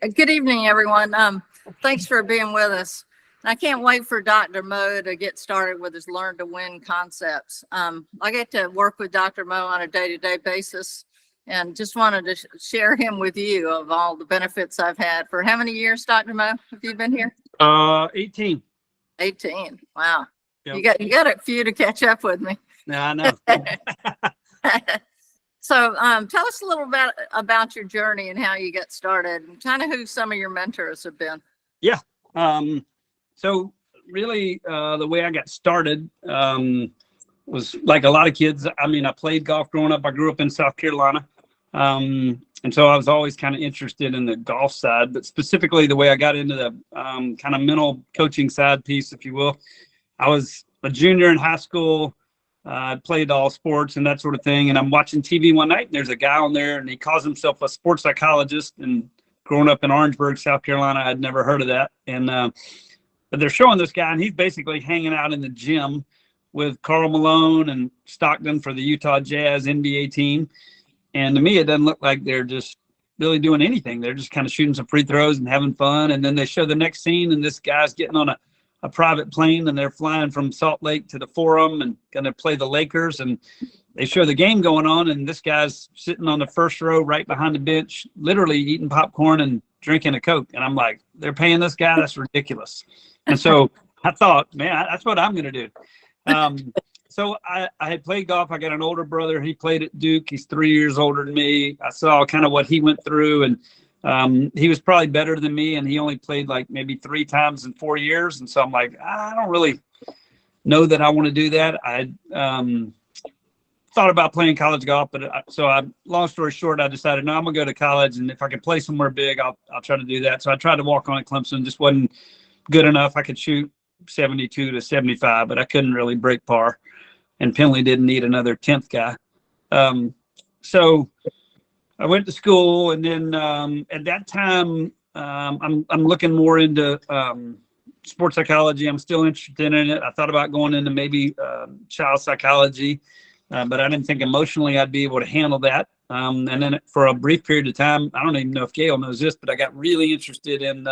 Good evening, everyone. Thanks for being with us. I can't wait for Dr. Mo to get started with his Learn to Win concepts. I get to work with Dr. Mo on a day-to-day basis and just wanted to share him with you of all the benefits I've had. For how many years, Dr. Mo, have you been here? 18. 18. Wow. Yep. You got a few to catch up with me. Yeah, I know. So tell us a little bit about your journey and how you got started and kind of who some of your mentors have been. Yeah. So really, the way I got started was like a lot of kids. I mean, I played golf growing up. I grew up in South Carolina. And so I was always kind of interested in the golf side, but specifically the way I got into the kind of mental coaching side piece, if you will. I was a junior in high school. I played all sports and that sort of thing. And I'm watching TV one night and there's a guy on there and he calls himself a sports psychologist. And growing up in Orangeburg, South Carolina, I'd never heard of that. And, but they're showing this guy and he's basically hanging out in the gym with Karl Malone and Stockton for the Utah Jazz NBA team. And to me, it doesn't look like they're just really doing anything. They're just kind of shooting some free throws and having fun. And then they show the next scene and this guy's getting on a private plane and they're flying from Salt Lake to the Forum and going to play the Lakers. And they show the game going on and this guy's sitting on the first row right behind the bench, literally eating popcorn and drinking a Coke. And I'm like, they're paying this guy? That's ridiculous. And so I thought, man, that's what I'm going to do. So I had played golf. I got an older brother. He played at Duke. He's 3 years older than me. I saw kind of what he went through and he was probably better than me, and he only played like maybe 3 times in 4 years. And so I'm like, I don't really know that I want to do that. I thought about playing college golf, but long story short, I decided, no, I'm gonna go to college, and if I can play somewhere big, I'll try to do that. So I tried to walk on at Clemson, just wasn't good enough. I could shoot 72 to 75, but I couldn't really break par, and Penley didn't need another 10th guy. So I went to school, and then at that time, I'm looking more into sports psychology. I'm still interested in it. I thought about going into maybe child psychology, but I didn't think emotionally I'd be able to handle that. And then for a brief period of time, I don't even know if Gale knows this, but I got really interested in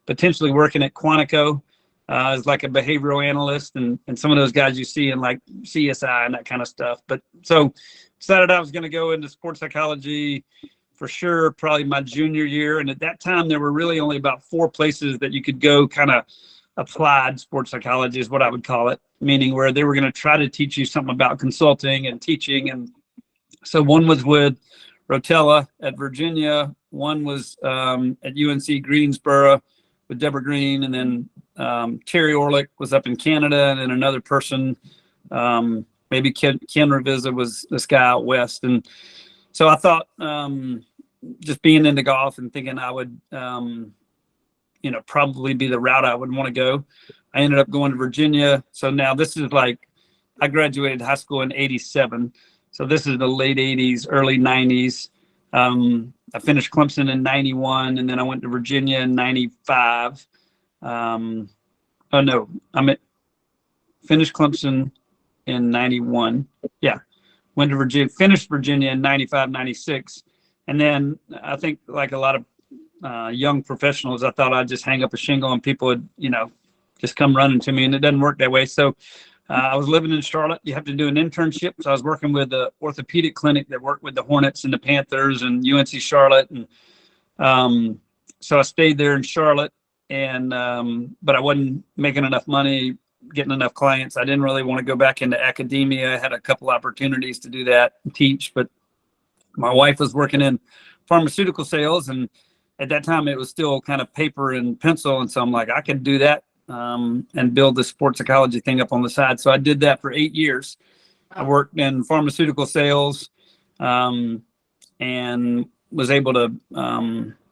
potentially working at Quantico as like a behavioral analyst and some of those guys you see in like CSI and that kind of stuff. But so decided I was going to go into sports psychology for sure, probably my junior year. And at that time, there were really only about 4 places that you could go kind of applied sports psychology is what I would call it, meaning where they were going to try to teach you something about consulting and teaching. And so one was with Rotella at Virginia. One was at UNC Greensboro with Deborah Green. And then Terry Orlick was up in Canada. And then another person, maybe Ken Revisa was this guy out west. And so I thought just being into golf and thinking I would, probably be the route I would want to go. I ended up going to Virginia. So now this is like, I graduated high school in 87. So this is the late 80s, early 90s. I finished Clemson in 91, and then I went to Virginia in 95. Finished Clemson in 91. Yeah. Went to Virginia, finished Virginia in 95, 96. And then I think like a lot of young professionals, I thought I'd just hang up a shingle and people would, just come running to me, and it doesn't work that way. So I was living in Charlotte. You have to do an internship. So I was working with the orthopedic clinic that worked with the Hornets and the Panthers and UNC Charlotte. And so I stayed there in Charlotte, and but I wasn't making enough money, getting enough clients. I didn't really want to go back into academia. I had a couple opportunities to do that and teach, but my wife was working in pharmaceutical sales, and at that time it was still kind of paper and pencil. And so I'm like, I could do that and build the sports psychology thing up on the side. So I did that for 8 years. I worked in pharmaceutical sales and was able to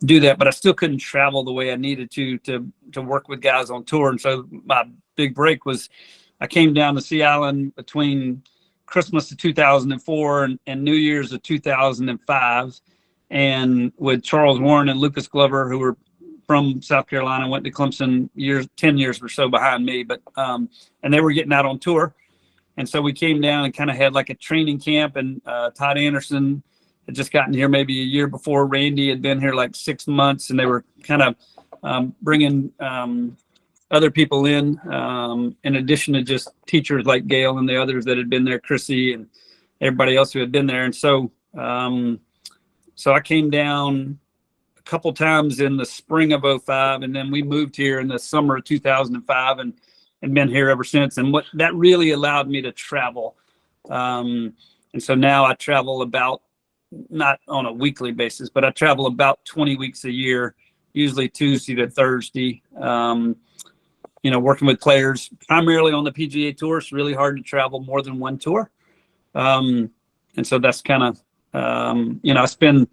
do that, but I still couldn't travel the way I needed to work with guys on tour. And so my big break was I came down to Sea Island between Christmas of 2004 and New Year's of 2005, and with Charles Warren and Lucas Glover, who were from South Carolina, went to Clemson 10 years or so behind me, but and they were getting out on tour. And so we came down and kind of had like a training camp, and Todd Anderson had just gotten here maybe a year before. Randy had been here like 6 months, and they were kind of bringing other people in addition to just teachers like Gale and the others that had been there, Chrissy and everybody else who had been there. And so I came down a couple times in the spring of '05, and then we moved here in the summer of 2005 and been here ever since. And what that really allowed me to travel. And so now I travel about, not on a weekly basis, but I travel about 20 weeks a year, usually Tuesday to Thursday, working with players primarily on the PGA Tour. It's really hard to travel more than one tour. And so that's kind of, I spend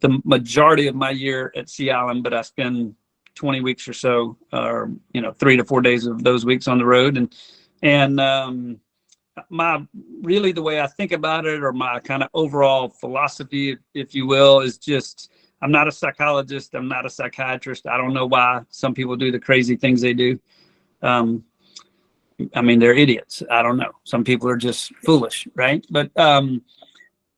the majority of my year at Sea Island, but I spend 20 weeks or so, or 3 to 4 days of those weeks on the road. And really the way I think about it, or my kind of overall philosophy, if you will, is just, I'm not a psychologist. I'm not a psychiatrist. I don't know why some people do the crazy things they do. They're idiots. I don't know. Some people are just foolish, right? But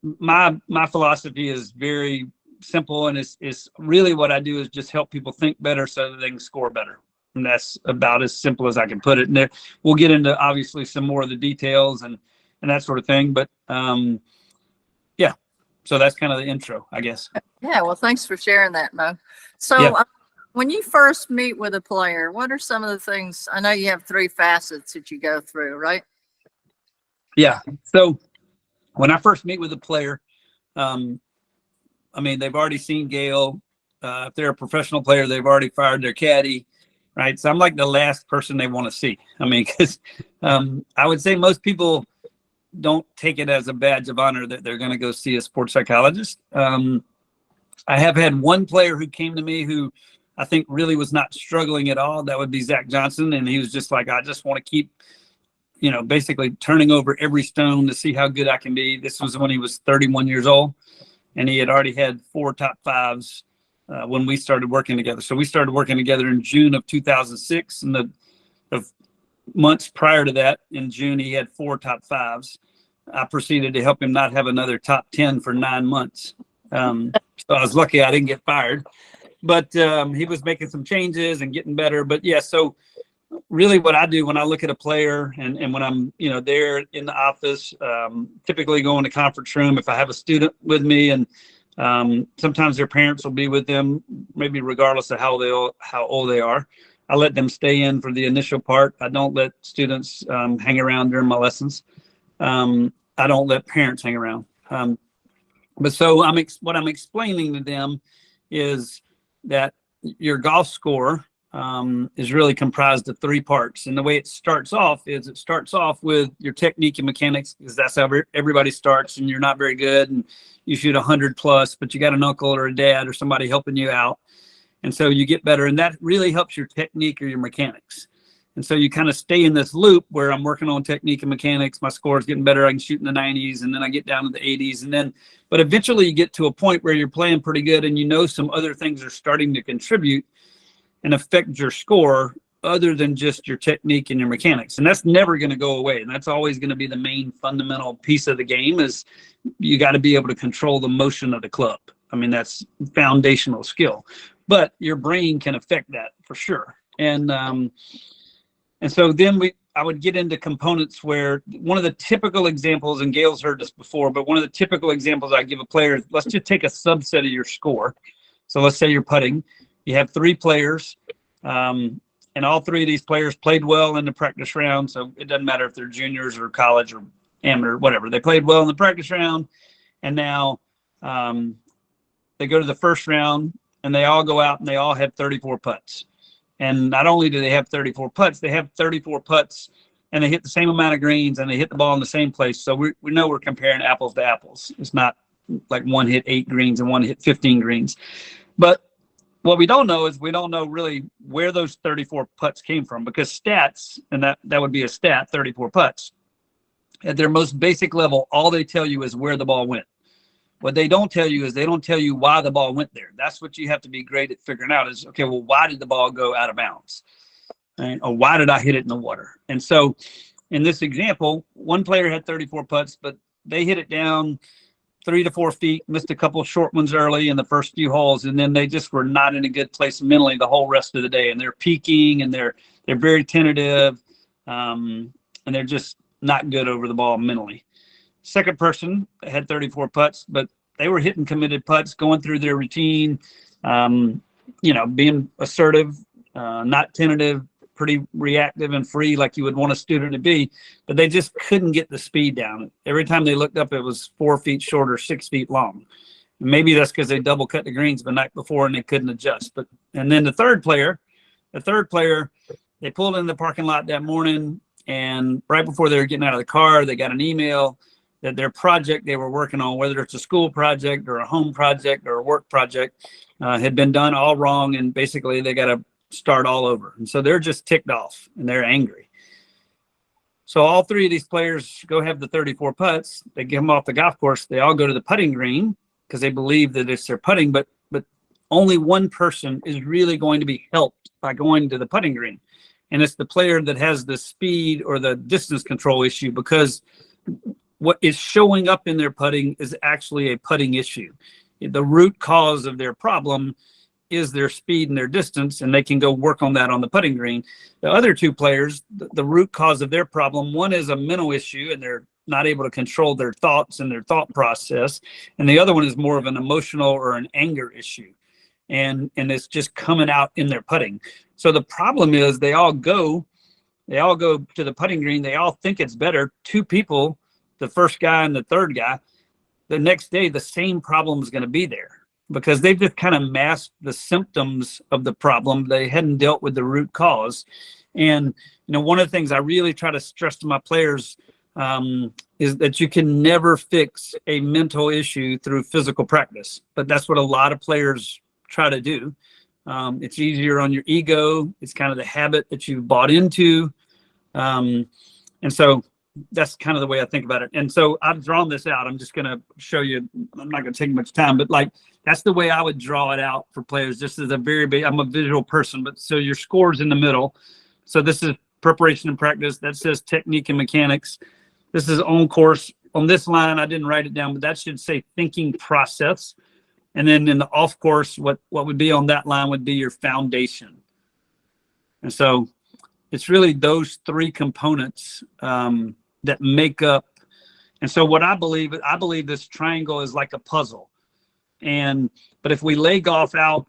my philosophy is very simple, and it's really what I do is just help people think better so that they can score better. And that's about as simple as I can put it. And there, we'll get into obviously some more of the details and that sort of thing. But yeah, so that's kind of the intro, I guess. Yeah, well, thanks for sharing that, Mo. So Yeah. When you first meet with a player, what are some of the things? I know you have 3 facets that you go through, right? Yeah. So when I first meet with a player, they've already seen Gale. If they're a professional player, they've already fired their caddy, right? So I'm like the last person they want to see. Because I would say most people don't take it as a badge of honor that they're going to go see a sports psychologist. I have had one player who came to me who I think really was not struggling at all. That would be Zach Johnson. And he was just like, I just want to keep, basically turning over every stone to see how good I can be. This was when he was 31 years old, and he had already had 4 top 5s when we started working together. So we started working together in June of 2006. And the months prior to that, in June, he had 4 top 5s. I proceeded to help him not have another top 10 for 9 months. So I was lucky I didn't get fired, but he was making some changes and getting better. But yeah, so really what I do when I look at a player and when I'm, there in the office, typically go in the conference room if I have a student with me, and sometimes their parents will be with them, maybe regardless of how old they are. I let them stay in for the initial part. I don't let students hang around during my lessons. I don't let parents hang around. But so what I'm explaining to them is that your golf score is really comprised of 3 parts. And the way it starts off with your technique and mechanics, because that's how everybody starts, and you're not very good and you shoot 100 plus, but you got an uncle or a dad or somebody helping you out. And so you get better, and that really helps your technique or your mechanics. And so you kind of stay in this loop where I'm working on technique and mechanics. My score is getting better. I can shoot in the 90s, and then I get down to the 80s. But eventually you get to a point where you're playing pretty good, and some other things are starting to contribute and affect your score other than just your technique and your mechanics. And that's never going to go away. And that's always going to be the main fundamental piece of the game, is you got to be able to control the motion of the club. That's foundational skill, but your brain can affect that for sure. And so then I would get into components where one of the typical examples, and Gale's heard this before, but one of the typical examples I give a player is, let's just take a subset of your score. So let's say you're putting, you have 3 players, and all 3 of these players played well in the practice round. So it doesn't matter if they're juniors or college or amateur, whatever. They played well in the practice round, and now they go to the first round, and they all go out and they all have 34 putts. And not only do they have 34 putts, they have 34 putts, and they hit the same amount of greens, and they hit the ball in the same place. So we know we're comparing apples to apples. It's not like one hit 8 greens and one hit 15 greens. But what we don't know is we don't know really where those 34 putts came from, because stats, and that would be a stat, 34 putts. At their most basic level, all they tell you is where the ball went. What they don't tell you is they don't tell you why the ball went there. That's what you have to be great at figuring out is, okay, well, why did the ball go out of bounds? Right? Or why did I hit it in the water? And so in this example, one player had 34 putts, but they hit it down 3 to 4 feet, missed a couple of short ones early in the first few holes, and then they just were not in a good place mentally the whole rest of the day. And they're peaking, and they're very tentative, and they're just not good over the ball mentally. Second person had 34 putts, but they were hitting committed putts, going through their routine, being assertive, not tentative, pretty reactive and free like you would want a student to be, but they just couldn't get the speed down. Every time they looked up, it was 4 feet short or 6 feet long. And maybe that's because they double cut the greens the night before and they couldn't adjust. And then the third player, they pulled in the parking lot that morning, and right before they were getting out of the car, they got an email that their project they were working on, whether it's a school project or a home project or a work project, had been done all wrong. And basically they got to start all over. And so they're just ticked off and they're angry. So all three of these players go have the 34 putts. They get them off the golf course. They all go to the putting green because they believe that it's their putting, but only one person is really going to be helped by going to the putting green. And it's the player that has the speed or the distance control issue, because what is showing up in their putting is actually a putting issue. The root cause of their problem is their speed and their distance, and they can go work on that on the putting green. The other two players, the root cause of their problem, one is a mental issue and they're not able to control their thoughts and their thought process. And the other one is more of an emotional or an anger issue. And it's just coming out in their putting. So the problem is they all go to the putting green. They all think it's better. Two people, the first guy and the third guy, the next day, the same problem is going to be there, because they've just kind of masked the symptoms of the problem. They hadn't dealt with the root cause. And, one of the things I really try to stress to my players is that you can never fix a mental issue through physical practice. But that's what a lot of players try to do. It's easier on your ego. It's kind of the habit that you've bought into. And so that's kind of the way I think about it. And so I've drawn this out. I'm just going to show you. I'm not going to take much time, but that's the way I would draw it out for players. Just as I'm a visual person, but so your score's in the middle. So this is preparation and practice. That says technique and mechanics. This is on course. On this line, I didn't write it down, but that should say thinking process. And then in the off course, what would be on that line would be your foundation. And so it's really those three components that make up. And so what I believe this triangle is like a puzzle. But if we lay golf out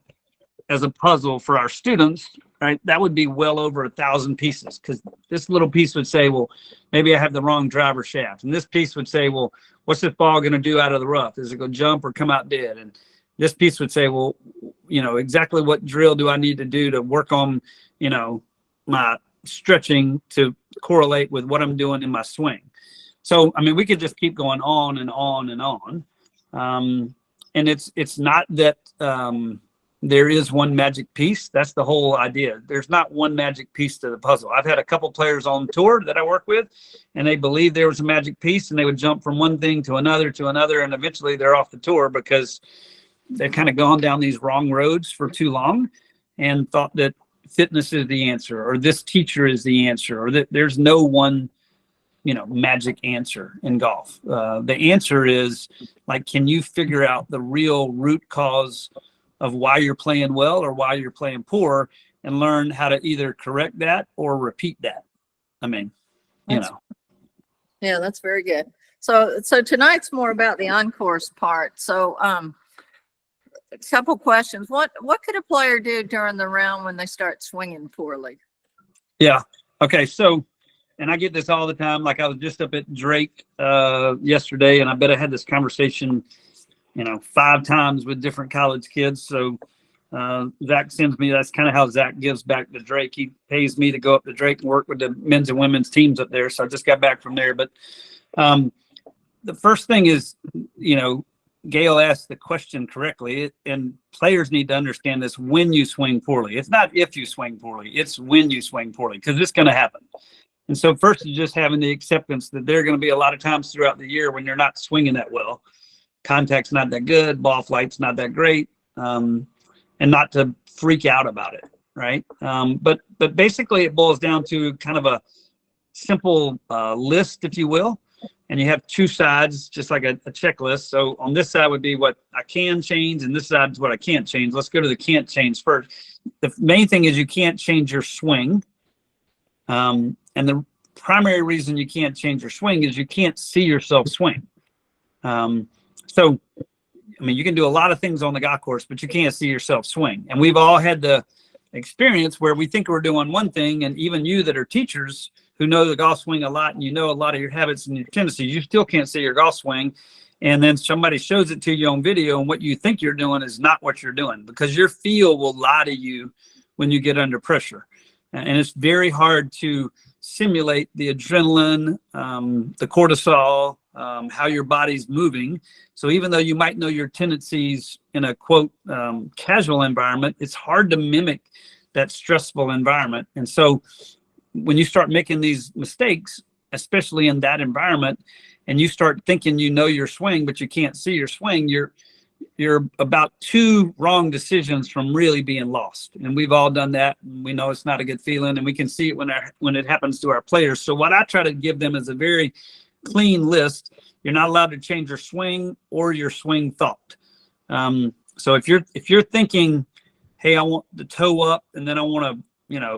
as a puzzle for our students, right, that would be well over 1,000 pieces, because this little piece would say, well, maybe I have the wrong driver shaft. And this piece would say, well, what's this ball going to do out of the rough? Is it going to jump or come out dead? And this piece would say, well, exactly what drill do I need to do to work on, my stretching to correlate with what I'm doing in my swing. So, we could just keep going on and on and on. And it's not that there is one magic piece. That's the whole idea. There's not one magic piece to the puzzle. I've had a couple players on tour that I work with, and they believe there was a magic piece, and they would jump from one thing to another, and eventually they're off the tour because they've kind of gone down these wrong roads for too long and thought that fitness is the answer, or this teacher is the answer, or that there's no one magic answer in golf. The answer is, can you figure out the real root cause of why you're playing well or why you're playing poor, and learn how to either correct that or repeat that. Yeah, that's very good. So tonight's more about the on-course part. So a couple questions. What could a player do during the round when they start swinging poorly? Yeah. Okay. So, and I get this all the time. I was just up at Drake yesterday, and I bet I had this conversation, 5 times with different college kids. So Zach sends me, that's kind of how Zach gives back to Drake. He pays me to go up to Drake and work with the men's and women's teams up there. So I just got back from there. But the first thing is, Gale asked the question correctly, and players need to understand this: when you swing poorly. It's not if you swing poorly, it's when you swing poorly, because it's going to happen. And so first is just having the acceptance that there are going to be a lot of times throughout the year when you're not swinging that well. Contact's not that good, ball flight's not that great, and not to freak out about it, right? But basically it boils down to kind of a simple list, if you will. and you have two sides, just like a checklist. So on this side would be what I can change, and this side is what I can't change. Let's go to the can't change first. The main thing is you can't change your swing. And the primary reason you can't change your swing is you can't see yourself swing. So, I mean, you can do a lot of things on the golf course, but you can't see yourself swing. And we've all had the experience where we think we're doing one thing, and even you that are teachers who know the golf swing a lot, and you know a lot of your habits and your tendencies, you still can't see your golf swing. And then somebody shows it to you on video, and what you think you're doing is not what you're doing, because your feel will lie to you when you get under pressure. And it's very hard to simulate the adrenaline, the cortisol, how your body's moving. So even though you might know your tendencies in a quote casual environment, it's hard to mimic that stressful environment. And so when you start making these mistakes, especially in that environment, and you start thinking you know your swing, but you can't see your swing, you're about two wrong decisions from really being lost. And we've all done that. And we know it's not a good feeling, and we can see it when it happens to our players. So what I try to give them is a very clean list. You're not allowed to change your swing or your swing thought. So if you're thinking, hey, I want the toe up, and then I want to,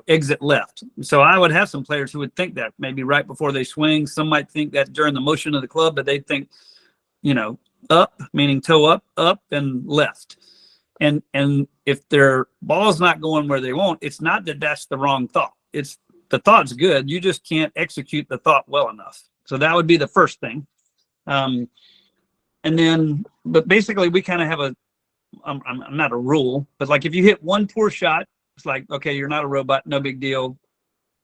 exit left. So I would have some players who would think that maybe right before they swing. Some might think that during the motion of the club, but they think, up, meaning toe up and left. And if their ball's not going where they want, it's not that that's the wrong thought. It's the thought's good. You just can't execute the thought well enough. So that would be the first thing. And then, but basically we kind of have I'm not a rule, but like if you hit one poor shot, it's like, okay, you're not a robot, no big deal.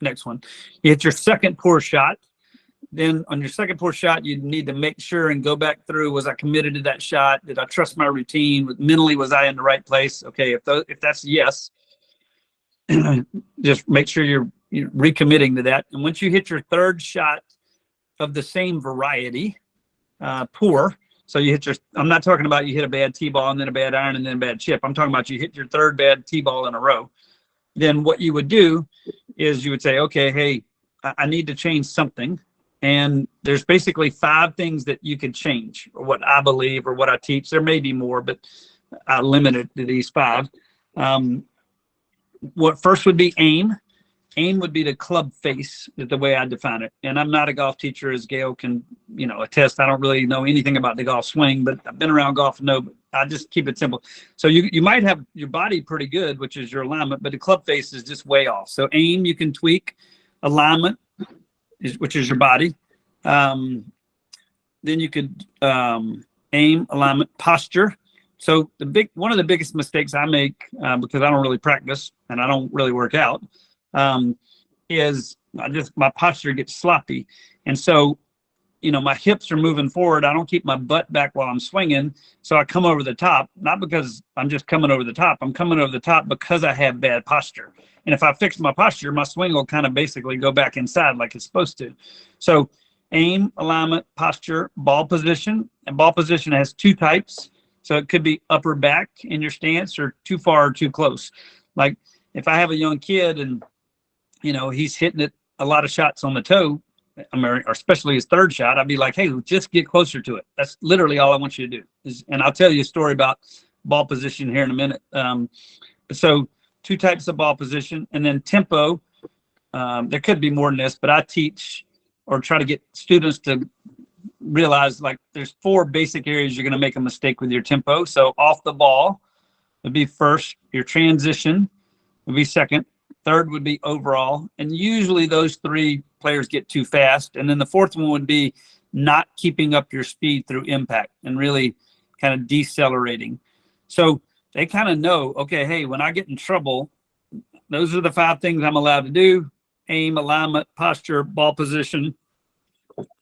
Next one. You hit your second poor shot. Then on your second poor shot, you need to make sure and go back through, was I committed to that shot? Did I trust my routine? Mentally, was I in the right place? Okay, if that's yes, just make sure you're recommitting to that. And once you hit your third shot of the same variety, poor, so you hit I'm not talking about you hit a bad T-ball and then a bad iron and then a bad chip. I'm talking about you hit your third bad T-ball in a row. Then what you would do is you would say, okay, hey, I need to change something. And there's basically 5 things that you could change, or what I believe or what I teach. There may be more, but I limit it to these 5. What first would be aim. Aim would be the club face, is the way I define it. And I'm not a golf teacher, as Gale can, attest. I don't really know anything about the golf swing, but I've been around golf and know, but I just keep it simple. So you might have your body pretty good, which is your alignment, but the club face is just way off. So aim, you can tweak. Alignment, which is your body. Then you could aim, alignment, posture. So one of the biggest mistakes I make, because I don't really practice and I don't really work out, is my posture gets sloppy. And so, my hips are moving forward. I don't keep my butt back while I'm swinging. So I come over the top, not because I'm just coming over the top. I'm coming over the top because I have bad posture. And if I fix my posture, my swing will kind of basically go back inside like it's supposed to. So aim, alignment, posture, ball position. And ball position has 2 types. So it could be upper back in your stance, or too far or too close. Like if I have a young kid and, he's hitting it a lot of shots on the toe, or especially his third shot, I'd be like, hey, just get closer to it. That's literally all I want you to do. And I'll tell you a story about ball position here in a minute. So 2 types of ball position, and then tempo. There could be more than this, but I teach or try to get students to realize, like, there's 4 basic areas you're going to make a mistake with your tempo. So off the ball would be first, your transition would be second, third would be overall. And usually those 3 players get too fast. And then the 4th one would be not keeping up your speed through impact and really kind of decelerating. So they kind of know, okay, hey, when I get in trouble, those are the 5 things I'm allowed to do: aim, alignment, posture, ball position,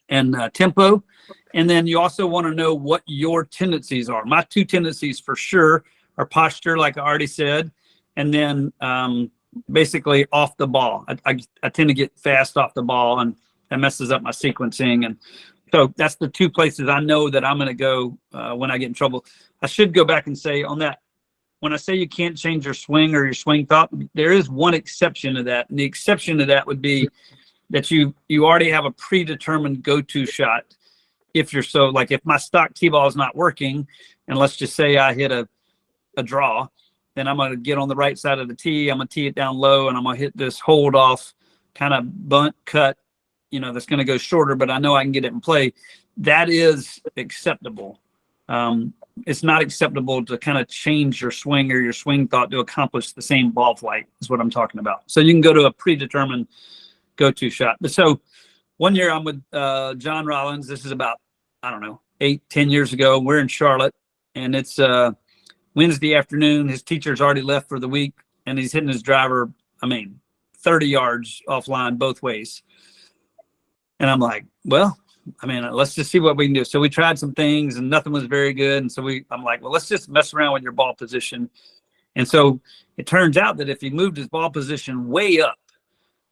and tempo. And then you also want to know what your tendencies are. My 2 tendencies for sure are posture, like I already said, and then basically off the ball. I tend to get fast off the ball, and that messes up my sequencing. And so that's the 2 places I know that I'm going to go when I get in trouble. I should go back and say on that, when I say you can't change your swing or your swing thought, there is one exception to that. And the exception to that would be that you already have a predetermined go-to shot. if you're so like, if my stock T-ball is not working, and let's just say I hit a draw, then I'm going to get on the right side of the tee. I'm going to tee it down low, and I'm going to hit this hold off kind of bunt cut, that's going to go shorter, but I know I can get it in play. That is acceptable. It's not acceptable to kind of change your swing or your swing thought to accomplish the same ball flight is what I'm talking about. So you can go to a predetermined go-to shot. But so one year I'm with John Rollins. This is about, 8-10 years ago. We're in Charlotte, and it's Wednesday afternoon. His teacher's already left for the week, and he's hitting his driver, 30 yards offline both ways. And I'm like, well, let's just see what we can do. So we tried some things, and nothing was very good. And so I'm like, well, let's just mess around with your ball position. And so it turns out that if he moved his ball position way up,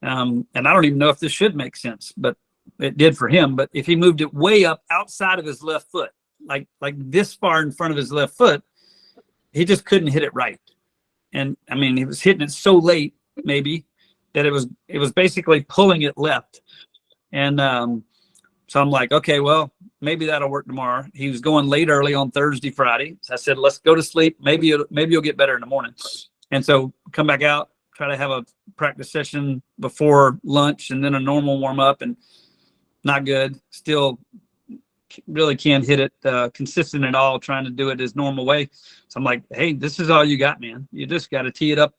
and I don't even know if this should make sense, but it did for him. But if he moved it way up outside of his left foot, like this far in front of his left foot, he just couldn't hit it right. And he was hitting it so late, maybe, that it was basically pulling it left. And so I'm like, okay, well, maybe that'll work tomorrow. He was going late early on Thursday, Friday. So I said, let's go to sleep. Maybe you'll get better in the morning. And so come back out, try to have a practice session before lunch, and then a normal warm up, and not good. Still really can't hit it consistent at all, trying to do it his normal way. So I'm like, hey, this is all you got, man. You just got to tee it up,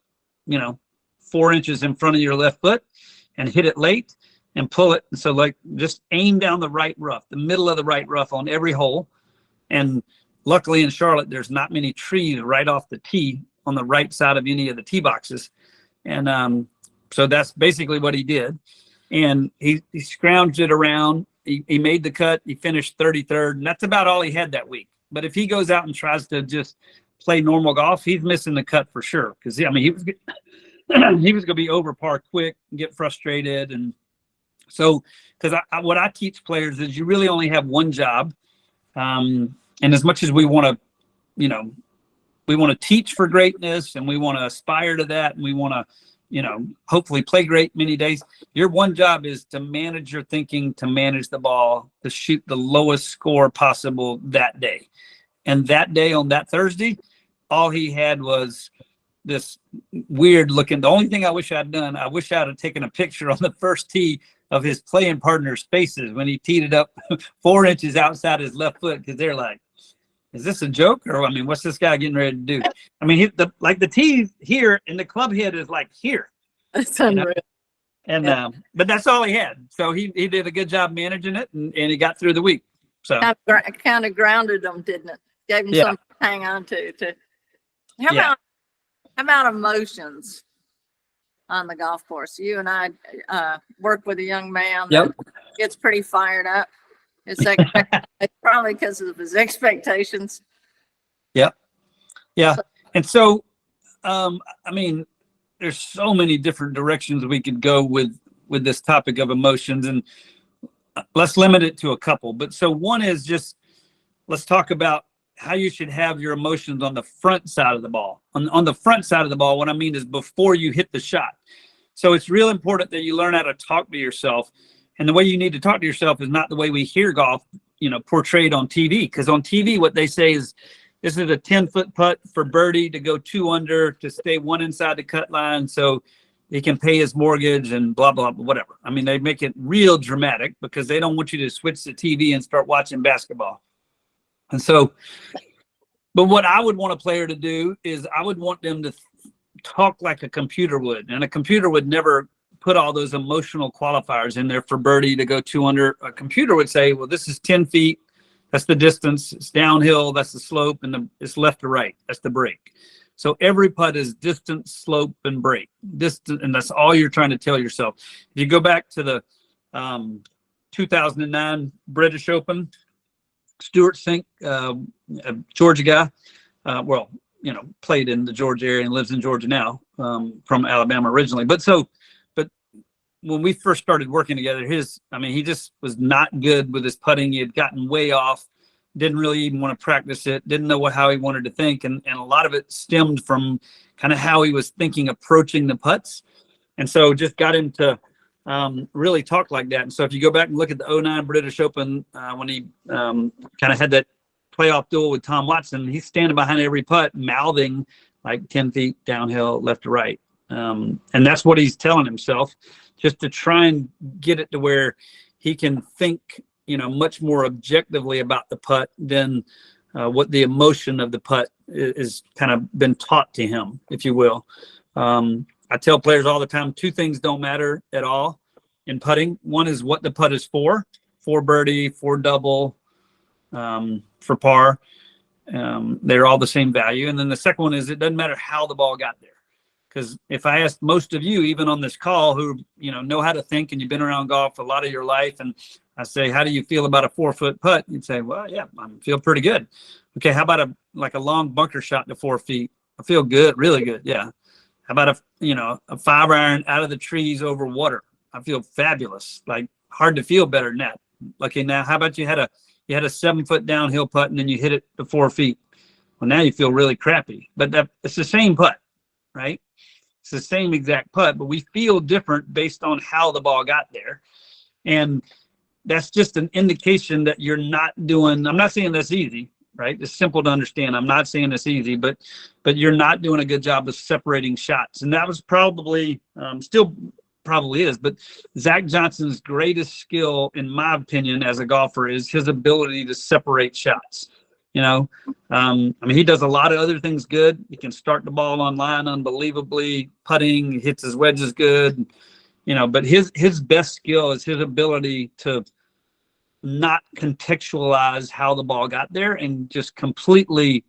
4 inches in front of your left foot and hit it late and pull it. So just aim down the right rough, the middle of the right rough on every hole. And luckily in Charlotte, there's not many trees right off the tee on the right side of any of the tee boxes. And so that's basically what he did. And he scrounged it around. He made the cut. He finished 33rd. And that's about all he had that week. But if he goes out and tries to just play normal golf, he's missing the cut for sure. Because, he was he was going to be over par quick and get frustrated. And so, because what I teach players is you really only have one job. And as much as we want to, we want to teach for greatness, and we want to aspire to that, and we want to, hopefully play great many days. Your one job is to manage your thinking, to manage the ball, to shoot the lowest score possible that day. And that day on that Thursday, all he had was this weird looking. The only thing I wish I'd done, I wish I'd have taken a picture on the first tee of his playing partner's faces when he teed it up 4 inches outside his left foot, because they're like, is this a joke? Or, what's this guy getting ready to do? The tee here and the club head is like here. That's unreal. And, but that's all he had. So he did a good job managing it, and he got through the week. So kind of grounded them, didn't it? Gave him something to hang on to. How about emotions on the golf course? You and I work with a young man that gets pretty fired up. It's probably because of his expectations. Yeah. And so, there's so many different directions we could go with this topic of emotions, and let's limit it to a couple. But so one is just, let's talk about how you should have your emotions on the front side of the ball. On the front side of the ball, what I mean is before you hit the shot. So it's real important that you learn how to talk to yourself. And the way you need to talk to yourself is not the way we hear golf, portrayed on TV. Because on TV, what they say is, this is a 10-foot putt for birdie to go 2 under, to stay 1 inside the cut line so he can pay his mortgage and blah, blah, blah, whatever. They make it real dramatic because they don't want you to switch the TV and start watching basketball. And so, but what I would want a player to do is I would want them to talk like a computer would. And a computer would never put all those emotional qualifiers in there for birdie to go 2 under. A computer would say, well, this is 10 feet. That's the distance. It's downhill. That's the slope. And it's left to right. That's the break. So every putt is distance, slope, and break. Distance, and that's all you're trying to tell yourself. If you go back to the 2009 British Open, Stuart Sink, a Georgia guy, played in the Georgia area and lives in Georgia now, from Alabama originally. But when we first started working together, he just was not good with his putting. He had gotten way off, didn't really even want to practice it, didn't know how he wanted to think. And a lot of it stemmed from kind of how he was thinking, approaching the putts. And so just got him to really talk like that. And so if you go back and look at the '09 British Open, when he kind of had that playoff duel with Tom Watson, he's standing behind every putt, mouthing like 10 feet downhill, left to right. And that's what he's telling himself, just to try and get it to where he can think, much more objectively about the putt than what the emotion of the putt is kind of been taught to him, if you will. I tell players all the time, two things don't matter at all in putting. One is what the putt is for birdie, for double, for par. They're all the same value. And then the second one is it doesn't matter how the ball got there. Because if I asked most of you, even on this call, who know how to think and you've been around golf a lot of your life, and I say, how do you feel about a 4-foot putt? You'd say, well, yeah, I feel pretty good. Okay, how about a long bunker shot to 4 feet? I feel good, really good. Yeah. How about a 5-iron out of the trees over water? I feel fabulous. Like, hard to feel better than that. Okay, now how about you had a 7-foot downhill putt and then you hit it to 4 feet? Well, now you feel really crappy. But it's the same putt, right? It's the same exact putt, but we feel different based on how the ball got there. And that's just an indication that you're not doing. I'm not saying that's easy. Right? It's simple to understand. I'm not saying it's easy, but you're not doing a good job of separating shots. And that was probably, still probably is, but Zach Johnson's greatest skill, in my opinion, as a golfer is his ability to separate shots. He does a lot of other things good. He can start the ball on line unbelievably, putting, hits his wedges good, but his best skill is his ability to not contextualize how the ball got there and just completely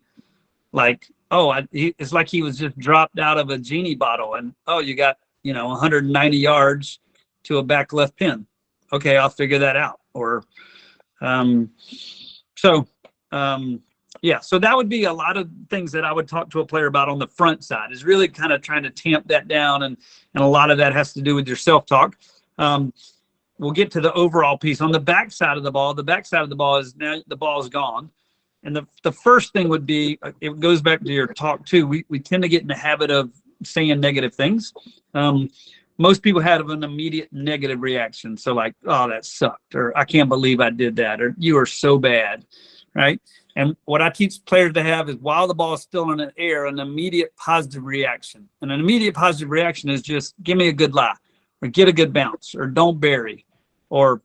it's like he was just dropped out of a genie bottle and, you got, 190 yards to a back left pin. Okay, I'll figure that out. Or, so that would be a lot of things that I would talk to a player about on the front side, is really kind of trying to tamp that down. And a lot of that has to do with your self-talk. We'll get to the overall piece. On the back side of the ball, is now the ball is gone. And the first thing would be, it goes back to your talk too. We tend to get in the habit of saying negative things. Most people have an immediate negative reaction. So like, oh, that sucked, or I can't believe I did that, or you are so bad, right? And what I teach players to have is, while the ball is still in the air, an immediate positive reaction. And an immediate positive reaction is just, give me a good lie, or get a good bounce, or don't bury, or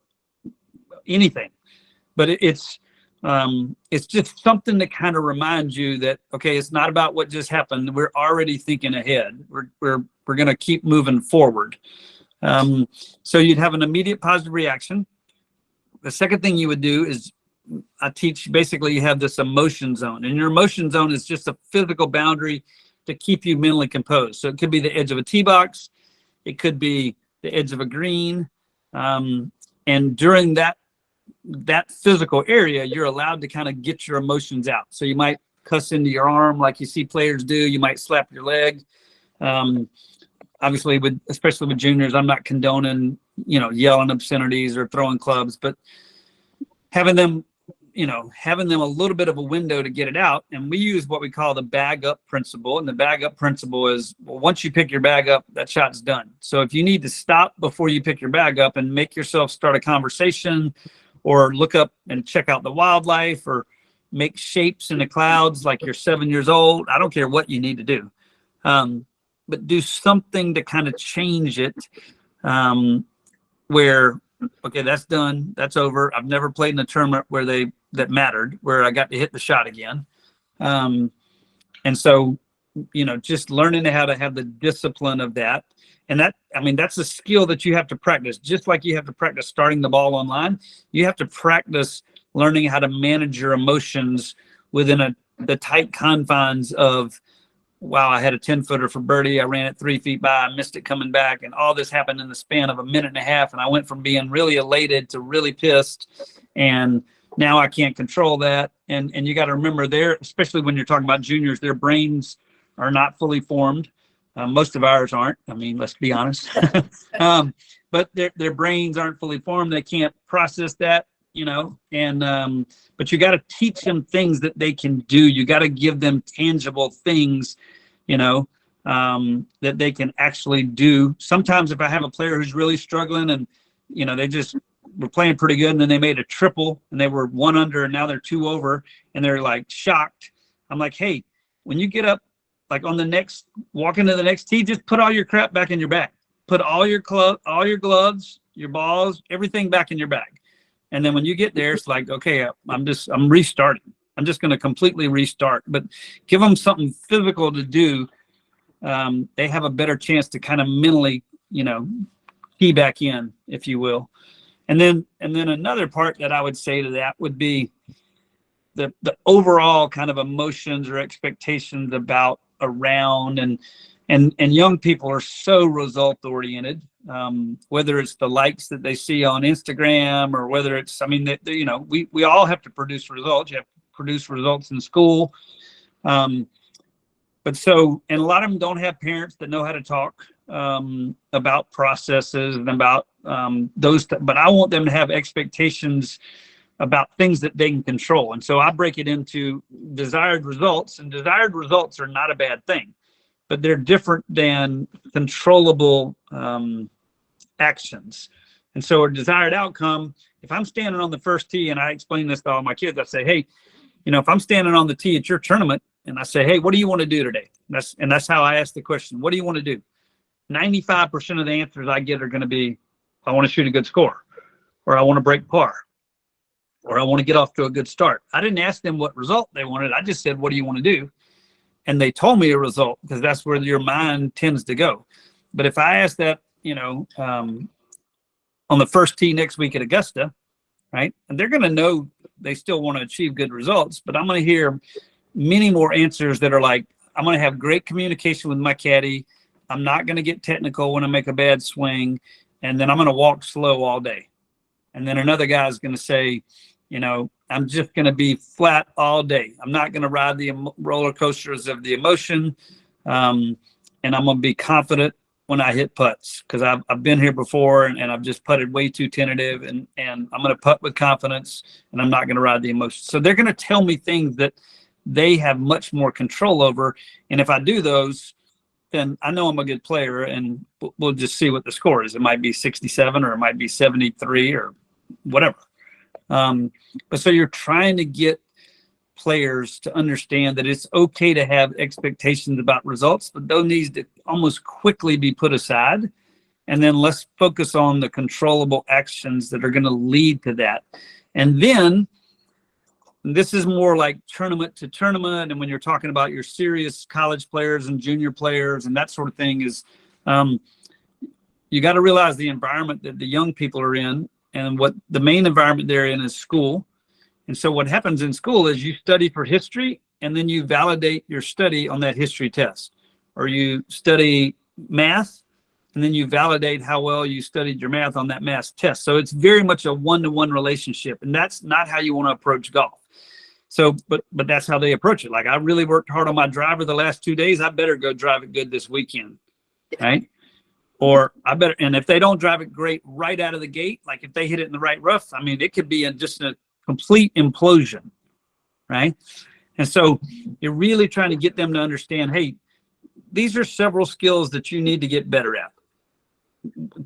anything. But it's just something to kind of remind you that, okay, it's not about what just happened. We're already thinking ahead. We're going to keep moving forward. So you'd have an immediate positive reaction. The second thing you would do is, I teach, basically you have this emotion zone, and your emotion zone is just a physical boundary to keep you mentally composed. So it could be the edge of a tee box. It could be the edge of a green. And during that physical area, you're allowed to kind of get your emotions out. So you might cuss into your arm like you see players do. You might slap your leg. Obviously, especially with juniors, I'm not condoning, yelling obscenities or throwing clubs, but having them a little bit of a window to get it out. And we use what we call the bag up principle. And the bag up principle is, well, once you pick your bag up, that shot's done. So if you need to stop before you pick your bag up and make yourself start a conversation, or look up and check out the wildlife, or make shapes in the clouds like you're 7 years old, I don't care what you need to do. But do something to kind of change it, where, okay, that's done, that's over. I've never played in a tournament that mattered, where I got to hit the shot again. And so, just learning how to have the discipline of that. And that's a skill that you have to practice. Just like you have to practice starting the ball online, you have to practice learning how to manage your emotions within the tight confines of, wow, I had a 10-footer for birdie. I ran it 3 feet by. I missed it coming back. And all this happened in the span of a minute and a half. And I went from being really elated to really pissed. And now I can't control that. And you got to remember, especially when you're talking about juniors, their brains are not fully formed. Most of ours aren't. Let's be honest. But their brains aren't fully formed. They can't process that, but you got to teach them things that they can do. You got to give them tangible things, that they can actually do. Sometimes if I have a player who's really struggling and, they just were playing pretty good and then they made a triple and they were 1 under and now they're 2 over and they're like shocked. I'm like, hey, when you get up, like walk into the next tee, just put all your crap back in your bag. Put all your gloves, your balls, everything back in your bag. And then when you get there, it's like, okay, I'm restarting. I'm just going to completely restart, but give them something physical to do. They have a better chance to kind of mentally, key back in, if you will. And then another part that I would say to that would be the overall kind of emotions or expectations about a round, and young people are so result oriented, whether it's the likes that they see on Instagram or whether it's, we all have to produce results. You have to produce results in school. And a lot of them don't have parents that know how to talk about processes and about but I want them to have expectations about things that they can control. And so I break it into desired results, and desired results are not a bad thing, but they're different than controllable actions. And so a desired outcome, if I'm standing on the first tee, and I explain this to all my kids, I say, hey, if I'm standing on the tee at your tournament and I say, hey, what do you want to do today? That's how I ask the question. What do you want to do? 95% of the answers I get are going to be, I want to shoot a good score, or I want to break par, or I want to get off to a good start. I didn't ask them what result they wanted. I just said, what do you want to do? And they told me a result, because that's where your mind tends to go. But if I ask that, on the first tee next week at Augusta, right? And they're going to know they still want to achieve good results, but I'm going to hear many more answers that are like, I'm going to have great communication with my caddy. I'm not going to get technical when I make a bad swing. And then I'm going to walk slow all day. And then another guy's going to say, I'm just going to be flat all day. I'm not going to ride the roller coasters of the emotion. And I'm going to be confident when I hit putts, because I've been here before and I've just putted way too tentative, and I'm going to putt with confidence, and I'm not going to ride the emotion. So they're going to tell me things that they have much more control over. And if I do those, then I know I'm a good player, and we'll just see what the score is. It might be 67 or it might be 73 or whatever. But so you're trying to get players to understand that it's okay to have expectations about results, but those need to almost quickly be put aside. And then let's focus on the controllable actions that are going to lead to that. And then this is more like tournament to tournament. And when you're talking about your serious college players and junior players and that sort of thing, is you got to realize the environment that the young people are in, and what the main environment they're in is school. And so what happens in school is you study for history, and then you validate your study on that history test. Or you study math, and then you validate how well you studied your math on that math test. So it's very much a one-to-one relationship, and that's not how you want to approach golf. So, but that's how they approach it. Like, I really worked hard on my driver the last 2 days. I better go drive it good this weekend, right? Or I better, and if they don't drive it great right out of the gate, like if they hit it in the right rough, it could be just a complete implosion, right? And so you're really trying to get them to understand, hey, these are several skills that you need to get better at.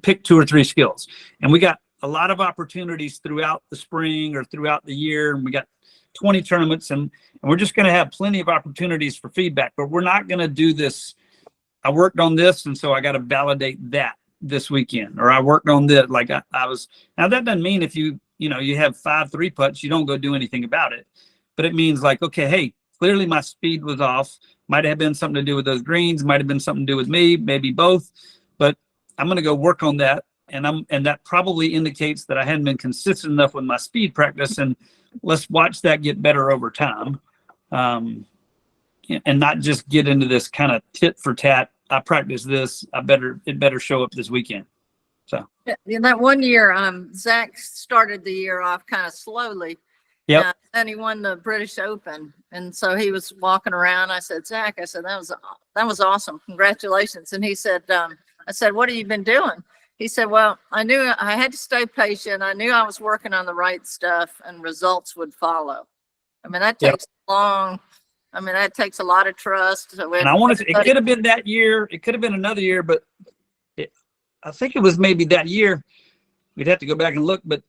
Pick 2 or 3 skills. And we got a lot of opportunities throughout the spring or throughout the year, and we got 20 tournaments, and we're just going to have plenty of opportunities for feedback, but we're not going to do this. I worked on this, and so I got to validate that this weekend, or I worked on this. Like I was, now that doesn't mean if you have 5 3-putts, you don't go do anything about it. But it means like, okay, hey, clearly my speed was off. Might have been something to do with those greens. Might have been something to do with me, maybe both. But I'm going to go work on that. And that probably indicates that I hadn't been consistent enough with my speed practice. And let's watch that get better over time. And not just get into this kind of tit for tat. I practice this. It better show up this weekend. So in that one year, Zach started the year off kind of slowly. Yep. And he won the British Open, and so he was walking around. I said, Zach, that was awesome. Congratulations. And he said, I said, what have you been doing? He said, well, I knew I had to stay patient. I knew I was working on the right stuff, and results would follow. That takes a long I mean, that takes a lot of trust. So And I want to, it could have been that year. It could have been another year, but I think it was maybe that year. We'd have to go back and look, but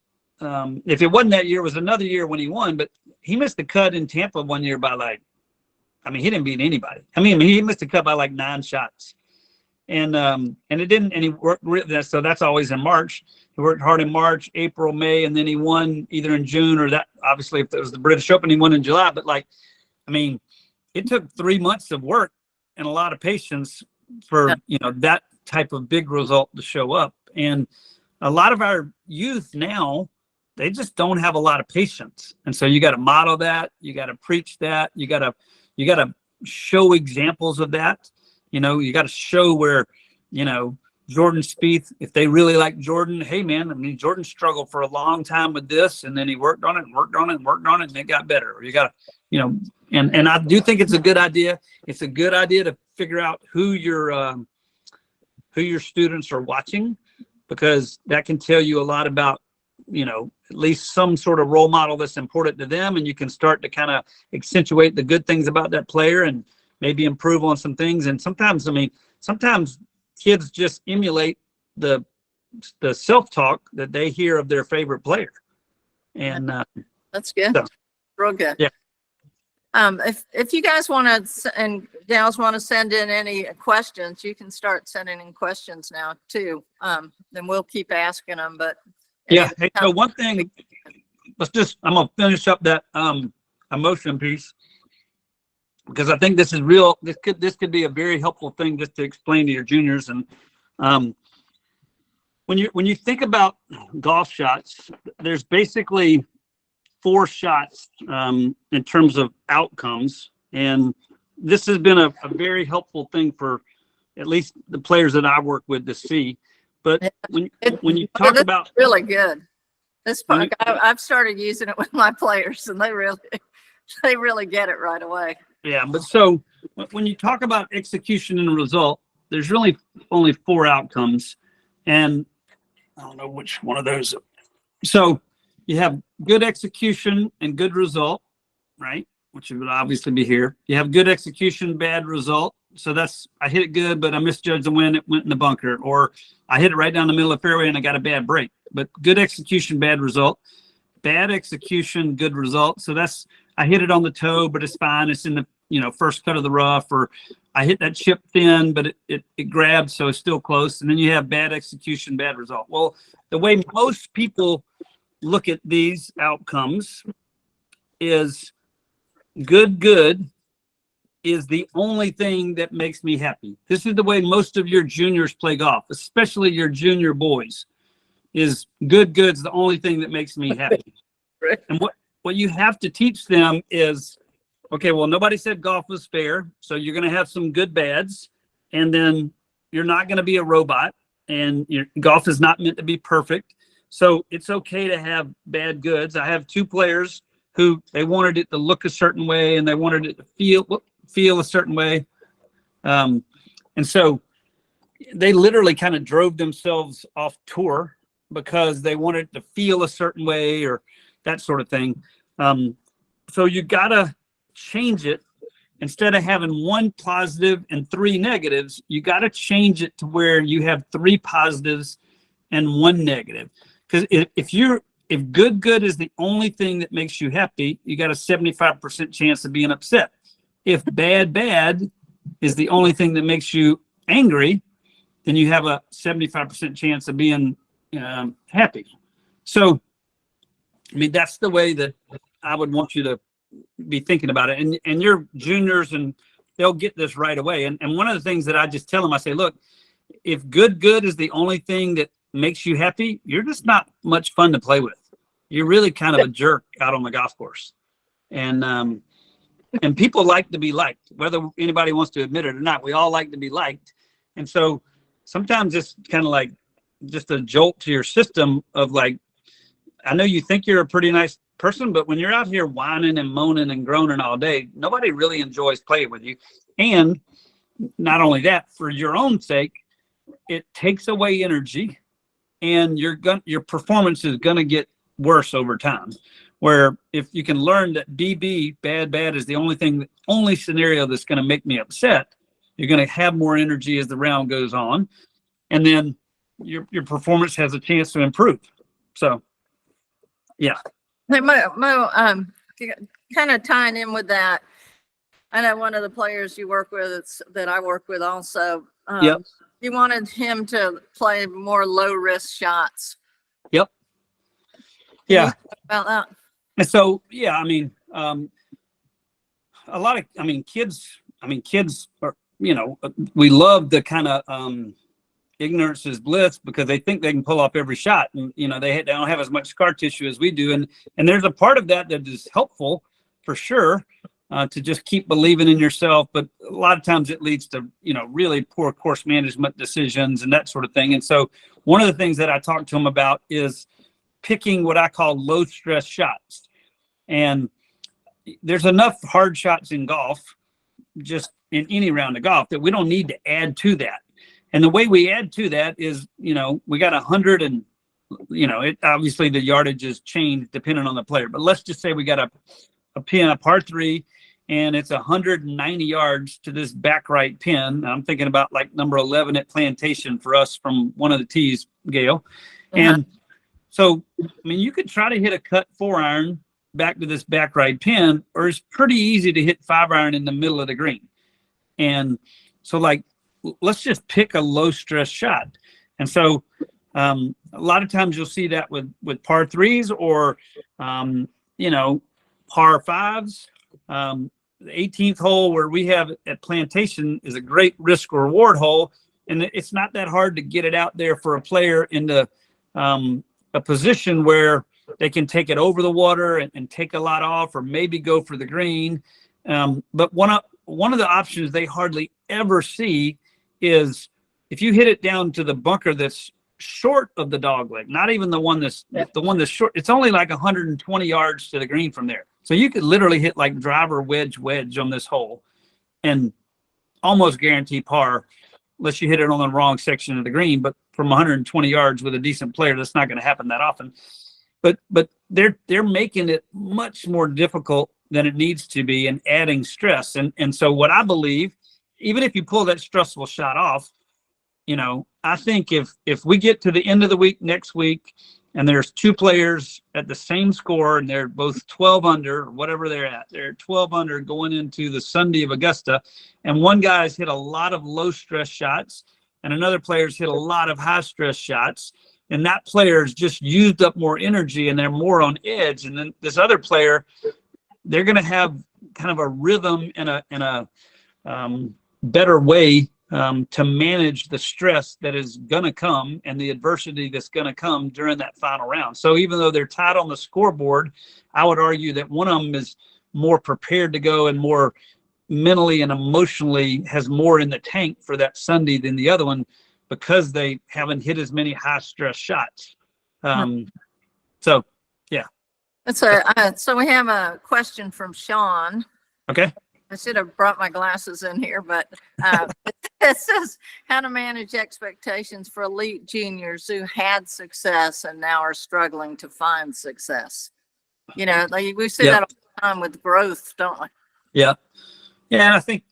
if it wasn't that year, it was another year when he won. But he missed the cut in Tampa one year by like, I mean, he didn't beat anybody. I mean, he missed the cut by like 9 shots, and it didn't. And he worked. So that's always in March. He worked hard in March, April, May, and then he won either in June or that. Obviously, if it was the British Open, he won in July. But like, I mean, it took 3 months of work and a lot of patience for that type of big result to show up. And a lot of our youth now, they just don't have a lot of patience. And so you got to model that. You got to preach that. You got to show examples of that. You got to show where, Jordan Spieth, if they really like Jordan, hey man, I mean, Jordan struggled for a long time with this, and then he worked on it and worked on it and worked on it, and it got better. Or you got to, and I do think it's a good idea. It's a good idea to figure out who your students are watching, because that can tell you a lot about, at least some sort of role model that's important to them. And you can start to kind of accentuate the good things about that player and maybe improve on some things. And sometimes kids just emulate the self-talk that they hear of their favorite player. And that's good. So, real good. Yeah. If you guys want to and gals want to send in any questions, you can start sending in questions now too. Then we'll keep asking them. But yeah. Hey, so one thing, I'm gonna finish up that emotion piece, because I think this is real. This could be a very helpful thing just to explain to your juniors. And when you think about golf shots, there's basically 4 shots in terms of outcomes, and this has been a very helpful thing for at least the players that I work with to see. But when you talk about really good, this part, I've started using it with my players, and they really get it right away. Yeah, but so when you talk about execution and result, there's really only 4 outcomes, and I don't know which one of those. So you have good execution and good result, right? Which would obviously be here. You have good execution, bad result. So that's, I hit it good, but I misjudged the wind. It went in the bunker. Or I hit it right down the middle of the fairway and I got a bad break. But good execution, bad result. Bad execution, good result. So that's, I hit it on the toe, but it's fine. It's in the first cut of the rough. Or I hit that chip thin, but it grabbed, so it's still close. And then you have bad execution, bad result. Well, the way most people look at these outcomes is good is the only thing that makes me happy. This is the way most of your juniors play golf, especially your junior boys, is good's the only thing that makes me happy. Right. And what you have to teach them is, okay, well, nobody said golf was fair, so you're going to have some good bads, and then you're not going to be a robot, and your golf is not meant to be perfect. So it's okay to have bad goods. I have 2 players who they wanted it to look a certain way, and they wanted it to feel a certain way. And so they literally kind of drove themselves off tour because they wanted it to feel a certain way or that sort of thing. So you got to change it. Instead of having 1 positive and 3 negatives, you got to change it to where you have 3 positives and 1 negative. Because if good is the only thing that makes you happy, you got a 75% chance of being upset. If bad is the only thing that makes you angry, then you have a 75% chance of being happy. So, I mean, that's the way that I would want you to be thinking about it. And your juniors, and they'll get this right away. And one of the things that I just tell them, I say, look, if good is the only thing that makes you happy, you're just not much fun to play with. You're really kind of a jerk out on the golf course. And people like to be liked, whether anybody wants to admit it or not. We all like to be liked. And so sometimes it's kind of like just a jolt to your system of like, I know you think you're a pretty nice person, but when you're out here whining and moaning and groaning all day, nobody really enjoys playing with you. And not only that, for your own sake, it takes away energy, and your performance is going to get worse over time. where if you can learn that BB, bad, is the only scenario that's going to make me upset, you're going to have more energy as the round goes on. And then your performance has a chance to improve. So, yeah. Hey, Mo, kind of tying in with that, I know one of the players you work with that I work with also. Yep. You wanted him to play more low risk shots. Yep. Can Yeah. you talk about that? And so, yeah, I mean, kids are, we love the kind of ignorance is bliss, because they think they can pull off every shot, and they don't have as much scar tissue as we do, and there's a part of that is helpful for sure, to just keep believing in yourself, but a lot of times it leads to really poor course management decisions and that sort of thing. And so one of the things that I talk to them about is picking what I call low stress shots. And there's enough hard shots in golf, just in any round of golf, that we don't need to add to that. And the way we add to that is, we got 100 and, obviously the yardage is changed depending on the player, but let's just say we got a pin, a par 3, and it's 190 yards to this back right pin. I'm thinking about like number 11 at Plantation for us from one of the tees, Gale. And so, you could try to hit a cut 4-iron back to this back right pin, or it's pretty easy to hit 5-iron in the middle of the green. And so, let's just pick a low stress shot. And so, a lot of times you'll see that with par 3s or, par 5s. The 18th hole where we have at Plantation is a great risk reward hole. And it's not that hard to get it out there for a player into a position where they can take it over the water and take a lot off, or maybe go for the green. But one of the options they hardly ever see is if you hit it down to the bunker that's short of the dog leg, not even the one that's short. It's only like 120 yards to the green from there. So you could literally hit like driver wedge on this hole and almost guarantee par, unless you hit it on the wrong section of the green. But from 120 yards with a decent player, that's not going to happen that often. But they're making it much more difficult than it needs to be and adding stress. And so what I believe, even if you pull that stressful shot off, I think if we get to the end of the week next week and there's 2 players at the same score and they're both 12 under, whatever they're 12 under going into the Sunday of Augusta, and one guy's hit a lot of low stress shots and another player's hit a lot of high stress shots, and that player's just used up more energy and they're more on edge, and then this other player, they're going to have kind of a rhythm and a better way to manage the stress that is going to come and the adversity that's going to come during that final round. So even though they're tied on the scoreboard, I would argue that one of them is more prepared to go and more mentally and emotionally has more in the tank for that Sunday than the other one, because they haven't hit as many high stress shots. So, yeah. So we have a question from Sean. Okay. I should have brought my glasses in here, but it says how to manage expectations for elite juniors who had success and now are struggling to find success. We see that all the time with growth, don't we? Yeah. Yeah. And I think,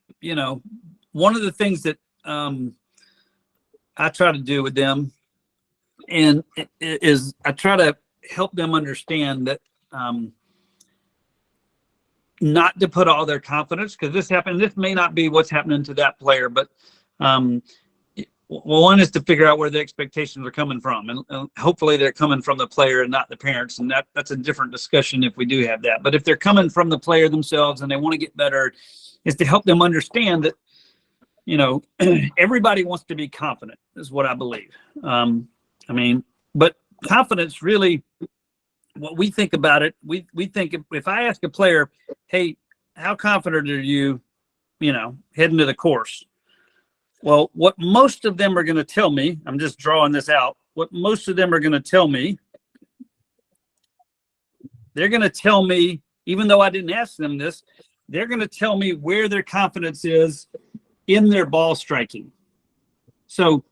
one of the things that I try to do with them and is I try to help them understand that not to put all their confidence, because this may not be what's happening to that player, but one is to figure out where the expectations are coming from, and hopefully they're coming from the player and not the parents, and that's a different discussion if we do have that. But if they're coming from the player themselves and they want to get better, is to help them understand that everybody wants to be confident, is what I believe. But confidence really, what we think about it, we think if I ask a player, hey, how confident are you, heading to the course? Well, what most of them are going to tell me, I'm just drawing this out, what most of them are going to tell me, they're going to tell me, even though I didn't ask them this, they're going to tell me where their confidence is in their ball striking. So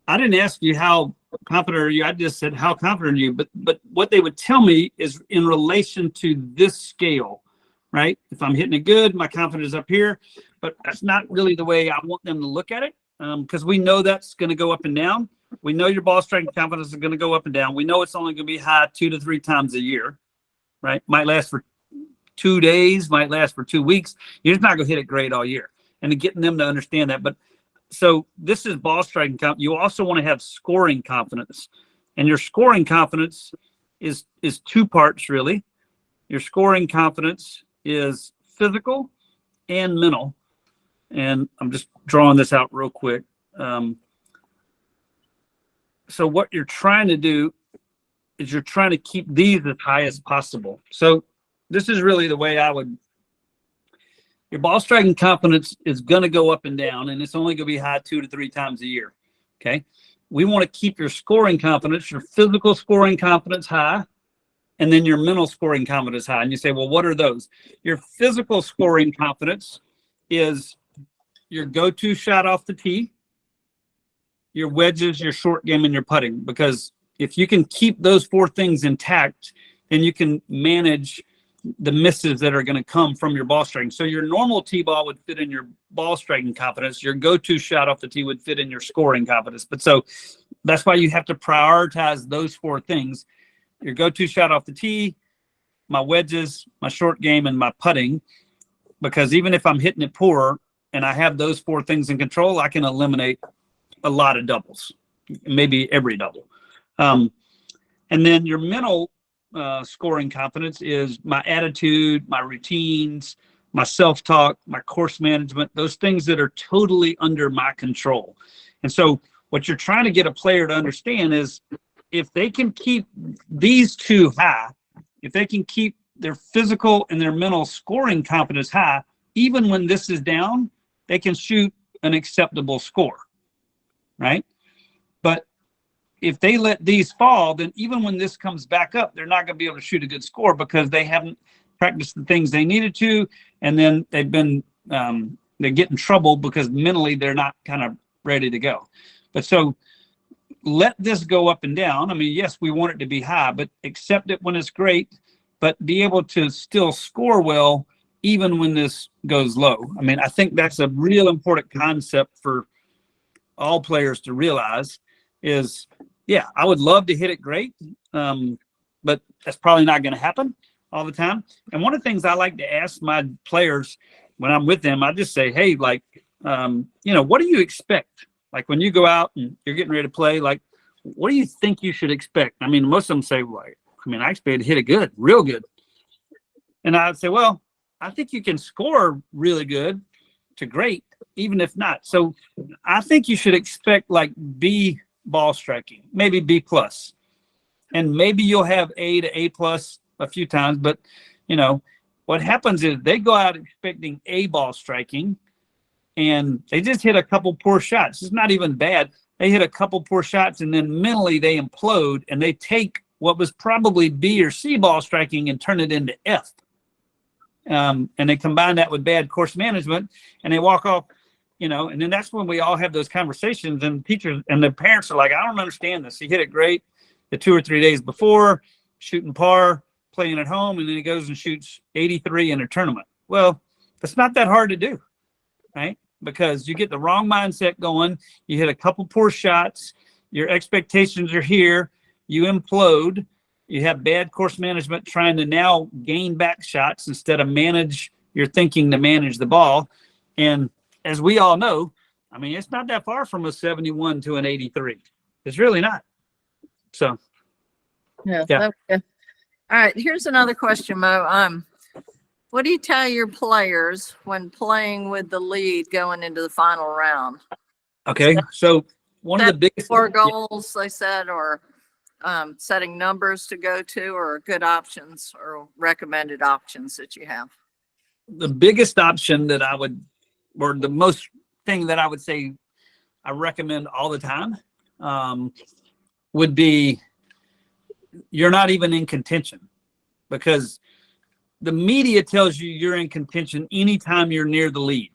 I didn't ask you how confident are you? I just said, how confident are you? But what they would tell me is in relation to this scale, right? If I'm hitting it good, my confidence is up here, but that's not really the way I want them to look at it. Because we know that's going to go up and down. We know your ball striking confidence is going to go up and down. We know it's only going to be high 2 to 3 times a year, right? Might last for 2 days, might last for 2 weeks. You're just not going to hit it great all year. And getting them to understand that. But so this is ball striking confidence. You also want to have scoring confidence. And your scoring confidence is 2 parts, really. Your scoring confidence is physical and mental. And I'm just drawing this out real quick. So what you're trying to do is you're trying to keep these as high as possible. So this is really the way I would. Your ball striking confidence is going to go up and down, and it's only going to be high 2 to 3 times a year. Okay. We want to keep your scoring confidence, your physical scoring confidence high, and then your mental scoring confidence high. And you say, well, what are those? Your physical scoring confidence is your go-to shot off the tee, your wedges, your short game, and your putting. Because if you can keep those 4 things intact, then you can manage the misses that are going to come from your ball striking. So your normal tee ball would fit in your ball striking confidence. Your go-to shot off the tee would fit in your scoring confidence. But so that's why you have to prioritize those 4 things. Your go-to shot off the tee, my wedges, my short game, and my putting. Because even if I'm hitting it poor and I have those 4 things in control, I can eliminate a lot of doubles, maybe every double. And then your mental scoring confidence is my attitude, my routines, my self-talk, my course management, those things that are totally under my control. And so what you're trying to get a player to understand is if they can keep these 2 high, if they can keep their physical and their mental scoring confidence high, even when this is down, they can shoot an acceptable score, right? But if they let these fall, then even when this comes back up, they're not going to be able to shoot a good score because they haven't practiced the things they needed to. And then they've been, they get in trouble because mentally they're not kind of ready to go. But so let this go up and down. I mean, yes, we want it to be high, but accept it when it's great, but be able to still score well, even when this goes low. I mean, I think that's a real important concept for all players to realize is, yeah, I would love to hit it great, but that's probably not going to happen all the time. And one of the things I like to ask my players when I'm with them, I just say, hey, like, what do you expect? Like when you go out and you're getting ready to play, like, what do you think you should expect? I mean, most of them say, well, I expect to hit it good, real good. And I'd say, well, I think you can score really good to great, even if not. So I think you should expect like B ball striking, maybe B plus, and maybe you'll have A to A plus a few times. But what happens is they go out expecting A ball striking, and they just hit a couple poor shots. It's not even bad. They hit a couple poor shots, and then mentally they implode, and they take what was probably B or C ball striking and turn it into F. And they combine that with bad course management, and they walk off. And then that's when we all have those conversations, and teachers and the parents are like, I don't understand this. He hit it great the 2 or 3 days before, shooting par, playing at home, and then he goes and shoots 83 in a tournament. Well, that's not that hard to do, right? Because you get the wrong mindset going. You hit a couple poor shots. Your expectations are here. You implode. You have bad course management trying to now gain back shots instead of manage your thinking to manage the ball. And as we all know, I mean, it's not that far from a 71 to an 83. It's really not. So, yeah. Okay. All right. Here's another question, Mo. What do you tell your players when playing with the lead going into the final round? Okay. So one of the biggest 4 goals they said, or setting numbers to go to, or good options or recommended options that you have. The biggest option that I would, or the most thing that I would say I recommend all the time would be you're not even in contention, because the media tells you you're in contention anytime you're near the lead.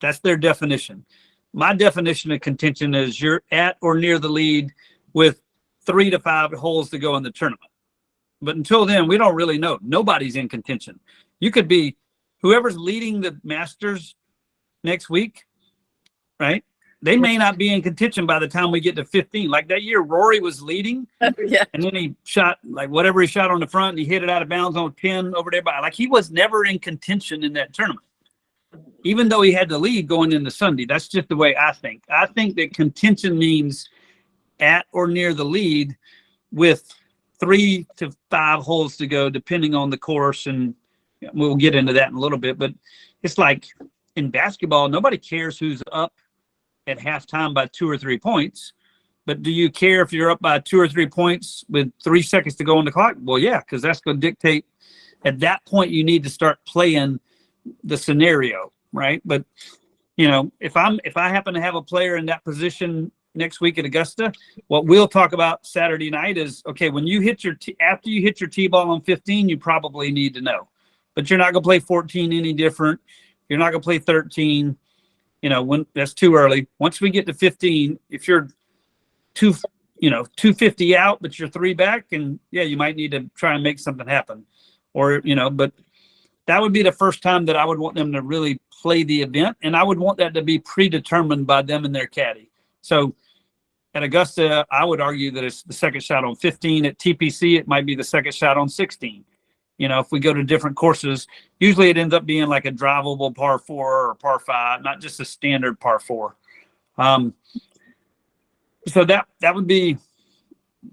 That's their definition. My definition of contention is you're at or near the lead with 3 to 5 holes to go in the tournament. But until then, we don't really know. Nobody's in contention. You could be whoever's leading the Masters next week, right? They may not be in contention by the time we get to 15. Like that year, Rory was leading, Yeah. and then he shot like whatever he shot on the front, and he hit it out of bounds on 10 over there. Like he was never in contention in that tournament, even though he had the lead going into Sunday. That's just the way I think. I think that contention means at or near the lead with 3 to 5 holes to go, depending on the course, and we'll get into that in a little bit. But it's like in basketball, nobody cares who's up at halftime by 2 or 3 points. But do you care if you're up by 2 or 3 points with 3 seconds to go on the clock? Well, yeah, because that's going to dictate. At that point, you need to start playing the scenario, right? But if I happen to have a player in that position next week at Augusta, what we'll talk about Saturday night is, okay, when you hit after you hit your T-ball on 15, you probably need to know. But you're not going to play 14 any different. You're not going to play 13. When that's too early. Once we get to 15, if you're 250 out, but you're 3 back, and yeah, you might need to try and make something happen. Or, but that would be the first time that I would want them to really play the event. And I would want that to be predetermined by them and their caddy. So at Augusta, I would argue that it's the second shot on 15. At TPC, it might be the second shot on 16. If we go to different courses, usually it ends up being like a drivable par 4 or par 5, not just a standard par 4. So that would be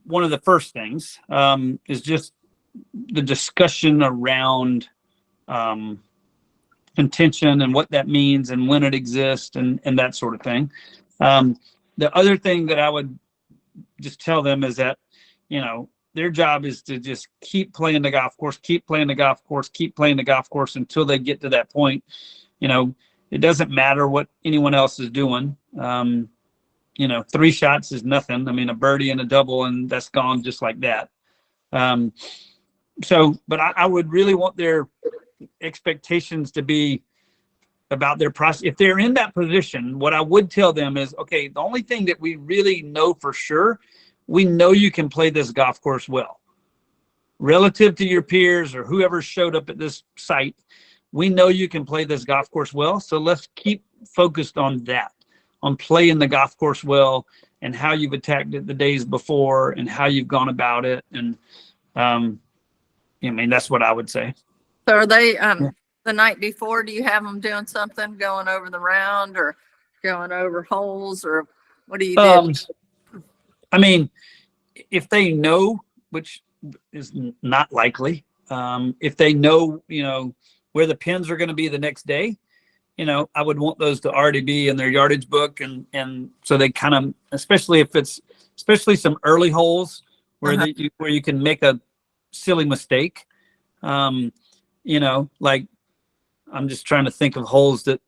one of the first things, is just the discussion around contention and what that means and when it exists and that sort of thing. The other thing that I would just tell them is that, their job is to just keep playing the golf course, keep playing the golf course, keep playing the golf course until they get to that point. It doesn't matter what anyone else is doing. 3 shots is nothing. I mean, a birdie and a double, and that's gone just like that. But I would really want their expectations to be about their process. If they're in that position, what I would tell them is, okay, the only thing that we really know for sure, we know you can play this golf course well. Relative to your peers or whoever showed up at this site, we know you can play this golf course well. So let's keep focused on that, on playing the golf course well and how you've attacked it the days before and how you've gone about it. And that's what I would say. So are they the night before, do you have them doing something, going over the round or going over holes, or what do you do? If they know, which is not likely, if they know, where the pins are going to be the next day, I would want those to already be in their yardage book. And so they kind of, especially some early holes where where you can make a silly mistake. Like I'm just trying to think of holes that,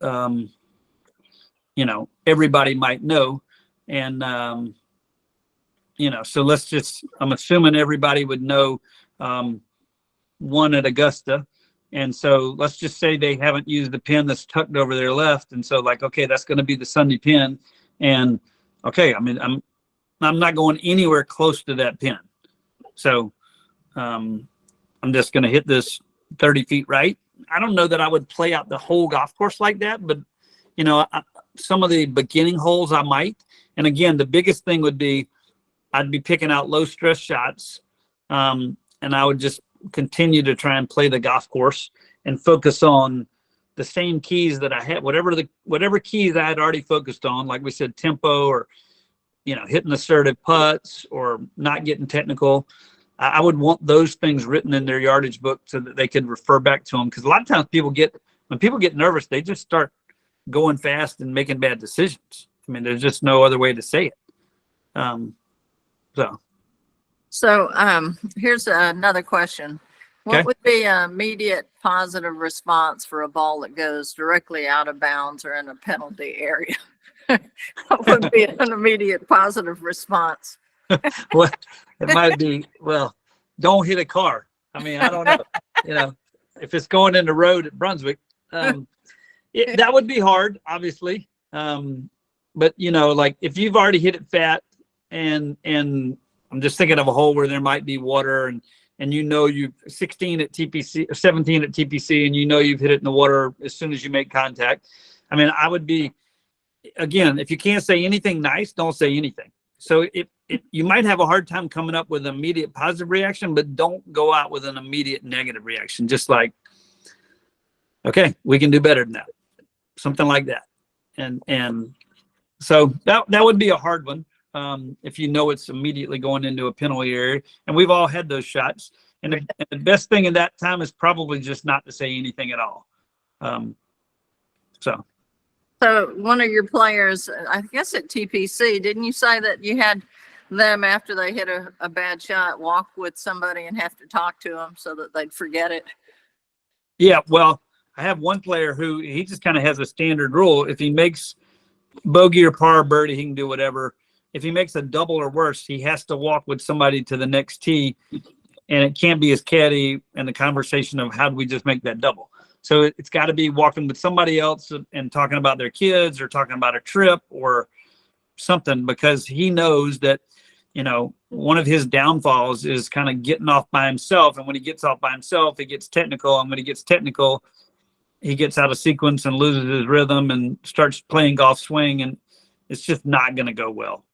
everybody might know. And, so I'm assuming everybody would know one at Augusta. And so let's just say they haven't used the pin that's tucked over their left. And so okay, that's going to be the Sunday pin. And okay, I'm not going anywhere close to that pin. So I'm just going to hit this 30 feet right. I don't know that I would play out the whole golf course like that, but some of the beginning holes I might. And again, the biggest thing would be I'd be picking out low stress shots, and I would just continue to try and play the golf course and focus on the same keys that I had, whatever keys I had already focused on, like we said, tempo or hitting assertive putts or not getting technical. I would want those things written in their yardage book so that they could refer back to them. Because a lot of times when people get nervous, they just start going fast and making bad decisions. There's just no other way to say it. So here's another question. What would be an immediate positive response for a ball that goes directly out of bounds or in a penalty area? What would be an immediate positive response? Well, it might be, don't hit a car. I don't know. If it's going in the road at Brunswick, that would be hard, obviously. But, if you've already hit it fat and I'm just thinking of a hole where there might be water, and you've 16 at TPC, 17 at TPC, and you've hit it in the water as soon as you make contact. I mean, I would be, again, if you can't say anything nice, don't say anything. So you might have a hard time coming up with an immediate positive reaction, but don't go out with an immediate negative reaction. Just like, okay, we can do better than that. Something like that. And so that would be a hard one. If it's immediately going into a penalty area, and we've all had those shots. And the best thing in that time is probably just not to say anything at all. So one of your players, I guess at TPC, didn't you say that you had them, after they hit a bad shot, walk with somebody and have to talk to them so that they'd forget it? Yeah, well, I have one player who he just kind of has a standard rule. If he makes bogey or par or birdie, he can do whatever. If he makes a double or worse, he has to walk with somebody to the next tee, and it can't be his caddy and the conversation of how do we just make that double. So it's got to be walking with somebody else and talking about their kids or talking about a trip or something, because he knows that, one of his downfalls is kind of getting off by himself. And when he gets off by himself, he gets technical. And when he gets technical, he gets out of sequence and loses his rhythm and starts playing golf swing. And it's just not going to go well.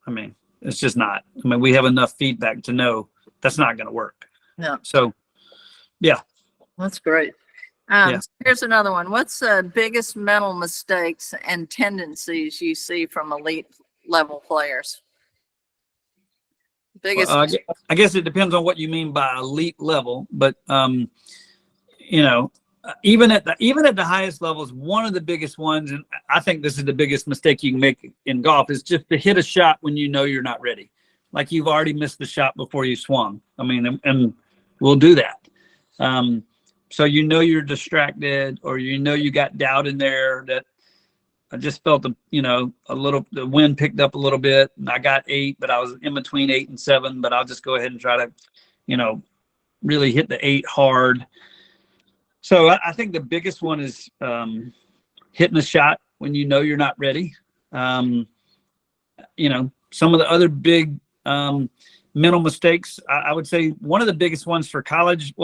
I mean, it's just not. I mean, we have enough feedback to know that's not going to work. No. So, yeah. That's great. Here's another one. What's the biggest mental mistakes and tendencies you see from elite level players? Biggest. Well, I guess it depends on what you mean by elite level, but even at the highest levels, one of the biggest ones, and I think this is the biggest mistake you can make in golf, is just to hit a shot when you're not ready. Like you've already missed the shot before you swung. I mean, and we'll do that. So you're distracted, or you got doubt in there that I just felt the wind picked up a little bit, and I got 8, but I was in between 8 and 7, but I'll just go ahead and try to, really hit the 8 hard. So I think the biggest one is hitting a shot when you're not ready. Some of the other big mental mistakes, I would say one of the biggest ones for college,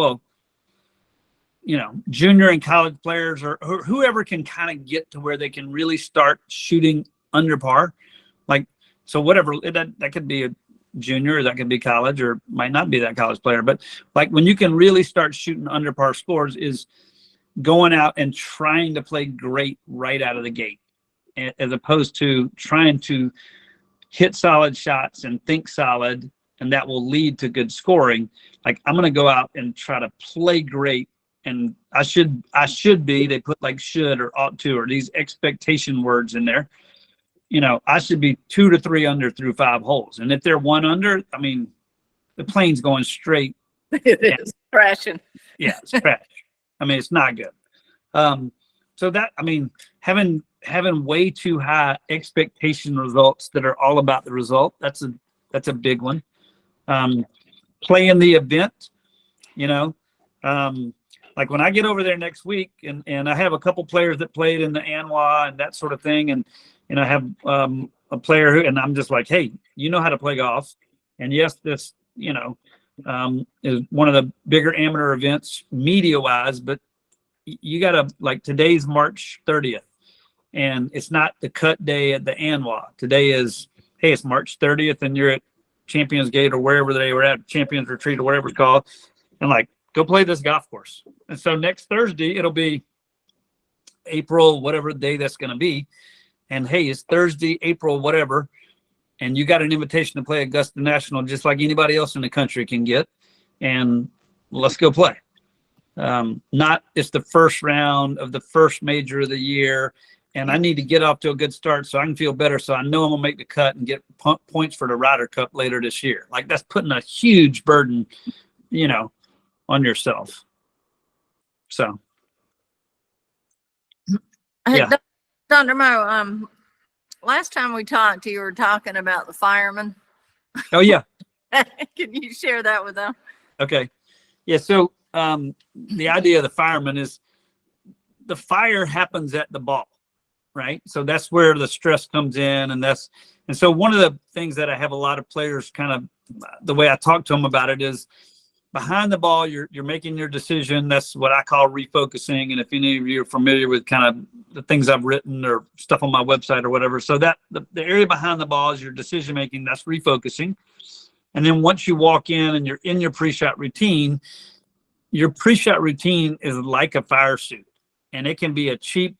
junior and college players, or whoever can kind of get to where they can really start shooting under par. Like, so whatever, that could be a junior, or that could be college, or might not be that college player. But like when you can really start shooting under par scores is going out and trying to play great right out of the gate, as opposed to trying to hit solid shots and think solid, and that will lead to good scoring. Like, I'm going to go out and try to play great. And I should be, they put like should or ought to, or these expectation words in there. I should be 2 to 3 under through 5 holes. And if they're 1 under, I mean, the plane's going straight. It is crashing. Yeah, it's crash. I mean, it's not good. So that, I mean, having way too high expectation results that are all about the result, that's a big one. Playing the event, like when I get over there next week, and I have a couple players that played in the ANWA and that sort of thing, and I have a player who, and I'm just like, hey, you know how to play golf, and yes, this is one of the bigger amateur events media wise, but you gotta, like, today's March 30th, and it's not the cut day at the ANWA. Today is, hey, it's March 30th, and you're at Champions Gate or wherever they were at, Champions Retreat or whatever it's called, and like, go play this golf course. And so next Thursday, it'll be April, whatever day that's going to be. And hey, it's Thursday, April, whatever. And you got an invitation to play Augusta National, just like anybody else in the country can get. And let's go play. Not it's the first round of the first major of the year, and I need to get off to a good start so I can feel better, so I know I'm going to make the cut and get points for the Ryder Cup later this year. Like, that's putting a huge burden, on yourself. So, yeah. Hey, Dr. Mo, last time we talked, you were talking about the firemen. Oh, yeah. Can you share that with them? Okay. Yeah. So the idea of the fireman is the fire happens at the ball. right? So that's where the stress comes in. And so one of the things that I have a lot of players kind of, the way I talk to them about it is, behind the ball, you're making your decision. That's what I call refocusing. And if any of you are familiar with kind of the things I've written or stuff on my website or whatever, so that the area behind the ball is your decision making. That's refocusing. And then once you walk in and you're in your pre-shot routine, your pre-shot routine is like a fire suit, and it can be a cheap.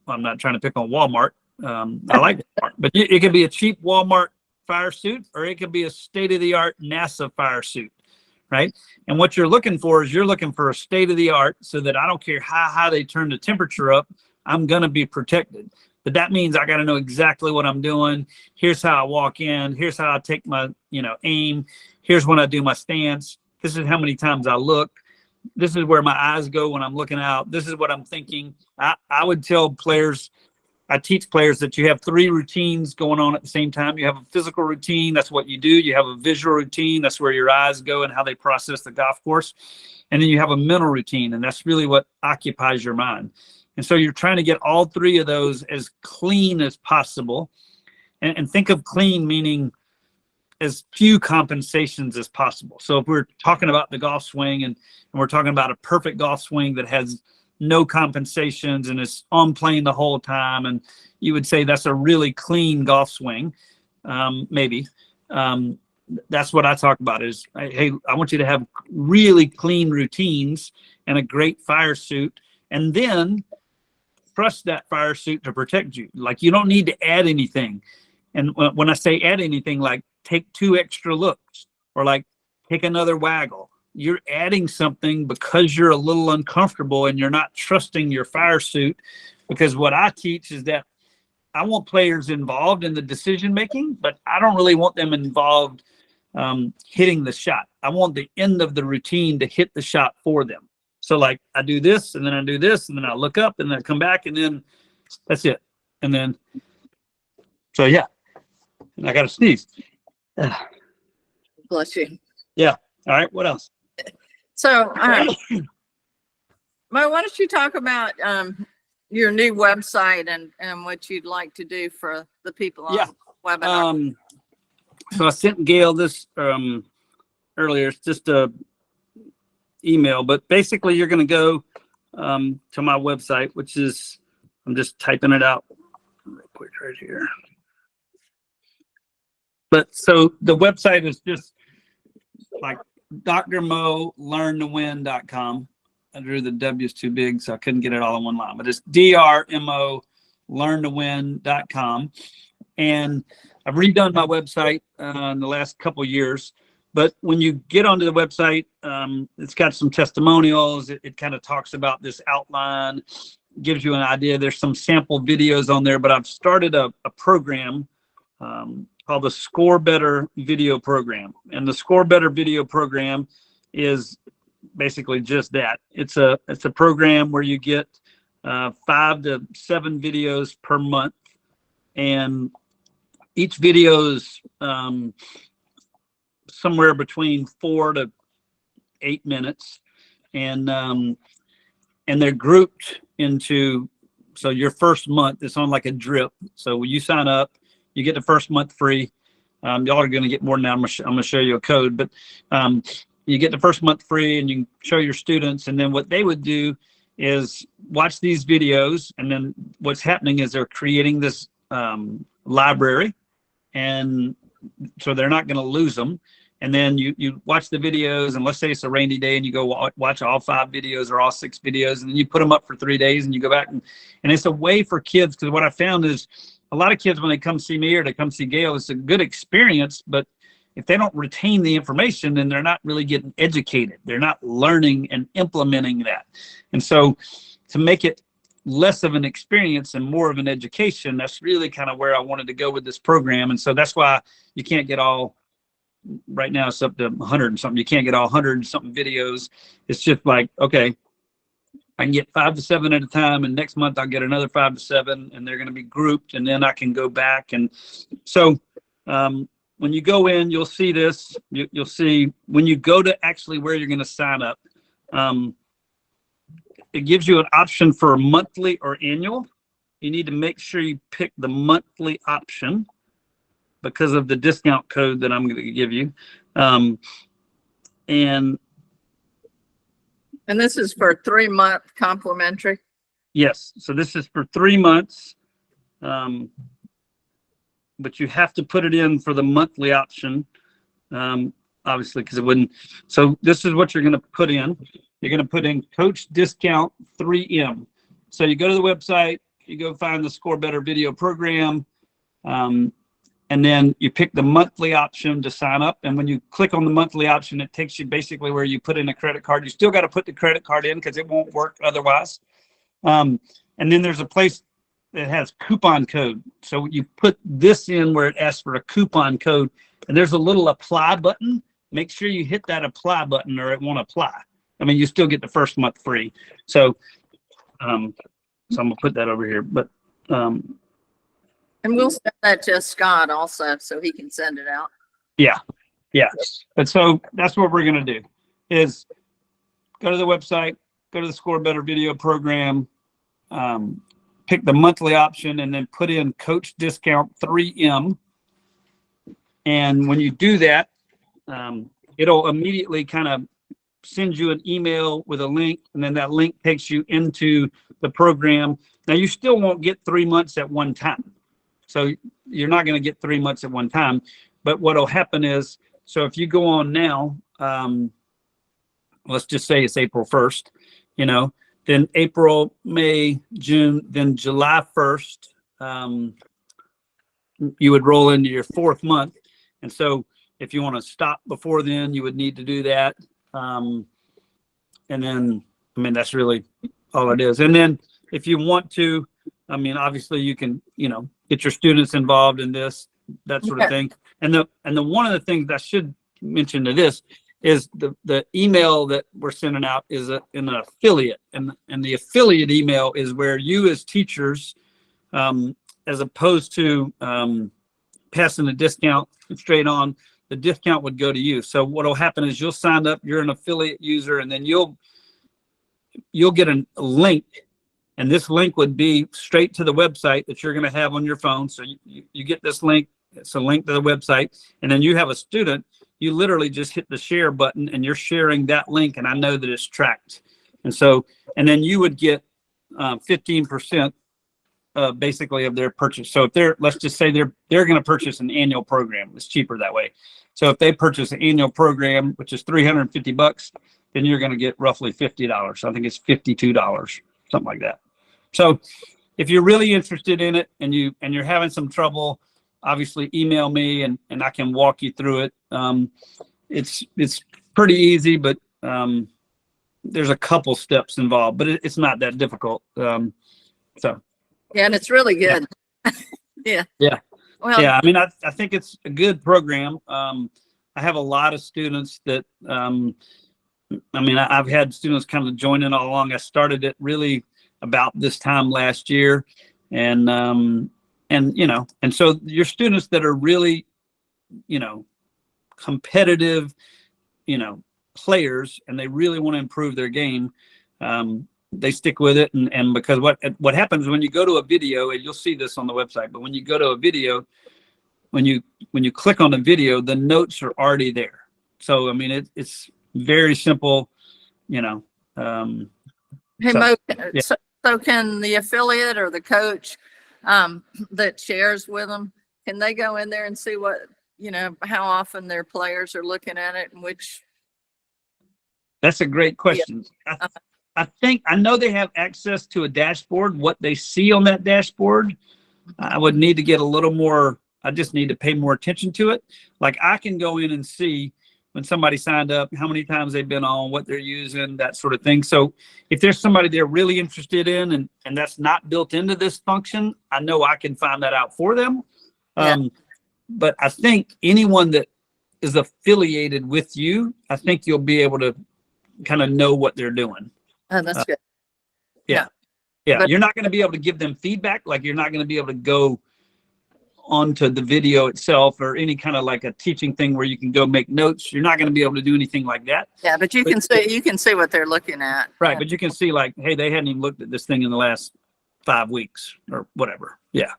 I'm not trying to pick on Walmart. I like Walmart, but it can be a cheap Walmart fire suit, or it could be a state-of-the-art NASA fire suit. Right. And what you're looking for is you're looking for a state of the art, so that I don't care how high they turn the temperature up, I'm going to be protected. But that means I got to know exactly what I'm doing. Here's how I walk in. Here's how I take my, aim. Here's when I do my stance. This is how many times I look. This is where my eyes go when I'm looking out. This is what I'm thinking. I would tell players, I teach players that you have 3 routines going on at the same time. You have a physical routine. That's what you do. You have a visual routine. That's where your eyes go and how they process the golf course. And then you have a mental routine, and that's really what occupies your mind. And so you're trying to get all 3 of those as clean as possible. And think of clean meaning as few compensations as possible. So if we're talking about the golf swing and we're talking about a perfect golf swing that has no compensations and is on plane the whole time, and you would say that's a really clean golf swing, maybe. That's what I talk about is, hey, I want you to have really clean routines and a great fire suit, and then trust that fire suit to protect you. Like, you don't need to add anything. And when I say add anything, like take 2 extra looks, or like take another waggle, you're adding something because you're a little uncomfortable and you're not trusting your fire suit. Because what I teach is that I want players involved in the decision making, but I don't really want them involved hitting the shot. I want the end of the routine to hit the shot for them. So like, I do this, and then I do this, and then I look up, and then I come back, and then that's it. And then, so yeah, and I got to sneeze. Bless you. Yeah. All right. What else? So, Mo, why don't you talk about your new website and what you'd like to do for the people on webinar? So I sent Gale this earlier. It's just a email, but basically you're going to go to my website, which is, I'm just typing it out real quick right here. But so the website is just like drmolearntowin.com. I drew the W's too big, so I couldn't get it all in one line, but it's DRMO learntowin.com. And I've redone my website in the last couple of years. But when you get onto the website, it's got some testimonials. It kind of talks about this outline, gives you an idea. There's some sample videos on there, but I've started a program called the Score Better video program. And the Score Better video program is basically just that. It's a program where you get 5 to 7 videos per month, and each video is somewhere between 4 to 8 minutes, and they're grouped into, so your first month is on like a drip. So when you sign up, you get the first month free. Y'all are going to get more than that. I'm going to show you a code, but you get the first month free, and you can show your students. And then what they would do is watch these videos, and then what's happening is they're creating this library, and so they're not going to lose them. And then you watch the videos, and let's say it's a rainy day, and you go watch all 5 videos or all 6 videos, and then you put them up for 3 days, and you go back, and it's a way for kids, because what I found is a lot of kids, when they come see me or they come see Gale, it's a good experience, but if they don't retain the information, then they're not really getting educated. They're not learning and implementing that. And so to make it less of an experience and more of an education, that's really kind of where I wanted to go with this program. And so that's why you can't get all, right now it's up to 100 and something. You can't get all 100 and something videos. It's just like, okay, I can get 5 to 7 at a time, and next month I'll get another 5 to 7, and they're going to be grouped, and then I can go back. And so when you go in, you'll see this. You'll see when you go to actually where you're going to sign up, it gives you an option for monthly or annual. you need to make sure you pick the monthly option because of the discount code that I'm going to give you. And this is for 3-month complimentary. yes, so this is for 3 months. But you have to put it in for the monthly option, obviously, because it wouldn't. So this is what you're going to put in. You're going to put in Coach Discount 3M. So you go to the website, you go find the Score Better video program, and then you pick the monthly option to sign up. And when you click on the monthly option, it takes you basically where you put in a credit card. You still got to put the credit card in because it won't work otherwise. And then there's a place that has coupon code. So you put this in where it asks for a coupon code, and there's a little apply button. Make sure you hit that apply button or it won't apply. I mean, you still get the first month free. So, I'm gonna put that over here, but, And we'll send that to Scott also, so he can send it out. yeah. But so that's what we're going to do is go to the website, go to the Score Better video program, pick the monthly option, and then put in Coach Discount 3M. And when you do that, it'll immediately kind of send you an email with a link, and then that link takes you into the program. Now, you still won't get 3 months at one time. So you're not going to get 3 months at one time. But what will happen is, so if you go on now, let's just say it's April 1st, then April, May, June, then July 1st, you would roll into your 4th month. And so if you want to stop before then, you would need to do that. And then, I mean, that's really all it is. And then if you want to, I mean, obviously you can, get your students involved in this, that sort of thing. And the one of the things I should mention to this is the email that we're sending out is an affiliate, and the affiliate email is where you as teachers, as opposed to passing the discount straight on, the discount would go to you. So what will happen is you'll sign up, you're an affiliate user, and then you'll get a link, and this link would be straight to the website that you're going to have on your phone. So you get this link. It's a link to the website, and then you have a student. You literally just hit the share button and you're sharing that link, and I know that it's tracked. And then you would get 15% basically of their purchase. So if let's just say they're going to purchase an annual program, it's cheaper that way. So if they purchase an annual program, which is $350, then you're going to get roughly $50. I think it's $52, something like that. So if you're really interested in it and you're having some trouble, obviously email me and I can walk you through it. It's pretty easy, but there's a couple steps involved, but it's not that difficult. So yeah, and it's really good. Yeah. Well, yeah. I mean, I think it's a good program. I have a lot of students that, I've had students kind of join in all along. I started it really about this time last year, and so your students that are really, competitive, players, and they really want to improve their game, they stick with it. And because what happens when you go to a video, and you'll see this on the website, but when you go to a video, when you click on the video, the notes are already there. So, I mean, it's very simple, Hey, Mo, so can the affiliate or the coach that shares with them, can they go in there and see what, how often their players are looking at it and which? That's a great question. Yeah. I know they have access to a dashboard. What they see on that dashboard, I would need to get a little more. I just need to pay more attention to it. Like, I can go in and see when somebody signed up, how many times they've been on, what they're using, that sort of thing. So if there's somebody they're really interested in and that's not built into this function, I know I can find that out for them. Yeah. But I think anyone that is affiliated with you, I think you'll be able to kind of know what they're doing. Oh, that's good. Yeah. But you're not going to be able to give them feedback. Like, you're not going to be able to go onto the video itself or any kind of like a teaching thing where you can go make notes. You're not going to be able to do anything like that. Yeah, but you can see what they're looking at. Right. Yeah. But you can see, like, hey, they hadn't even looked at this thing in the last 5 weeks or whatever. Yeah.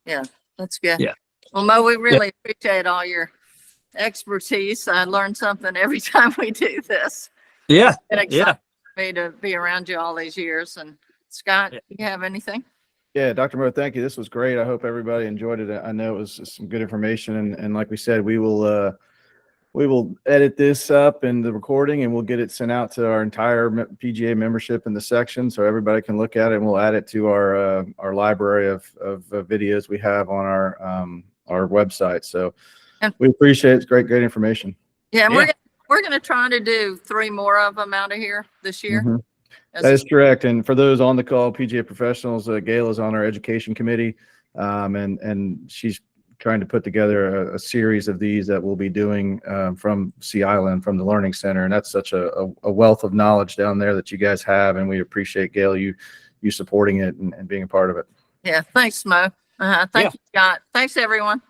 Yeah, that's good. Yeah. Well, Mo, we really appreciate all your expertise. I learn something every time we do this. Yeah. It's exciting for me to be around you all these years. And Scott, you have anything? Yeah, Dr. Mo, thank you. This was great. I hope everybody enjoyed it. I know it was some good information, and like we said, we will edit this up in the recording, and we'll get it sent out to our entire PGA membership in the section, so everybody can look at it. And we'll add it to our library of videos we have on our website. So we appreciate it. It's great information. Yeah, and we're gonna try to do 3 more of them out of here this year. Mm-hmm. That is correct. And for those on the call, PGA professionals, Gale is on our education committee, and she's trying to put together a series of these that we'll be doing from Sea Island, from the Learning Center. And that's such a wealth of knowledge down there that you guys have. And we appreciate, Gale, you supporting it and being a part of it. Yeah. Thanks, Mo. Thank you, Scott. Thanks, everyone.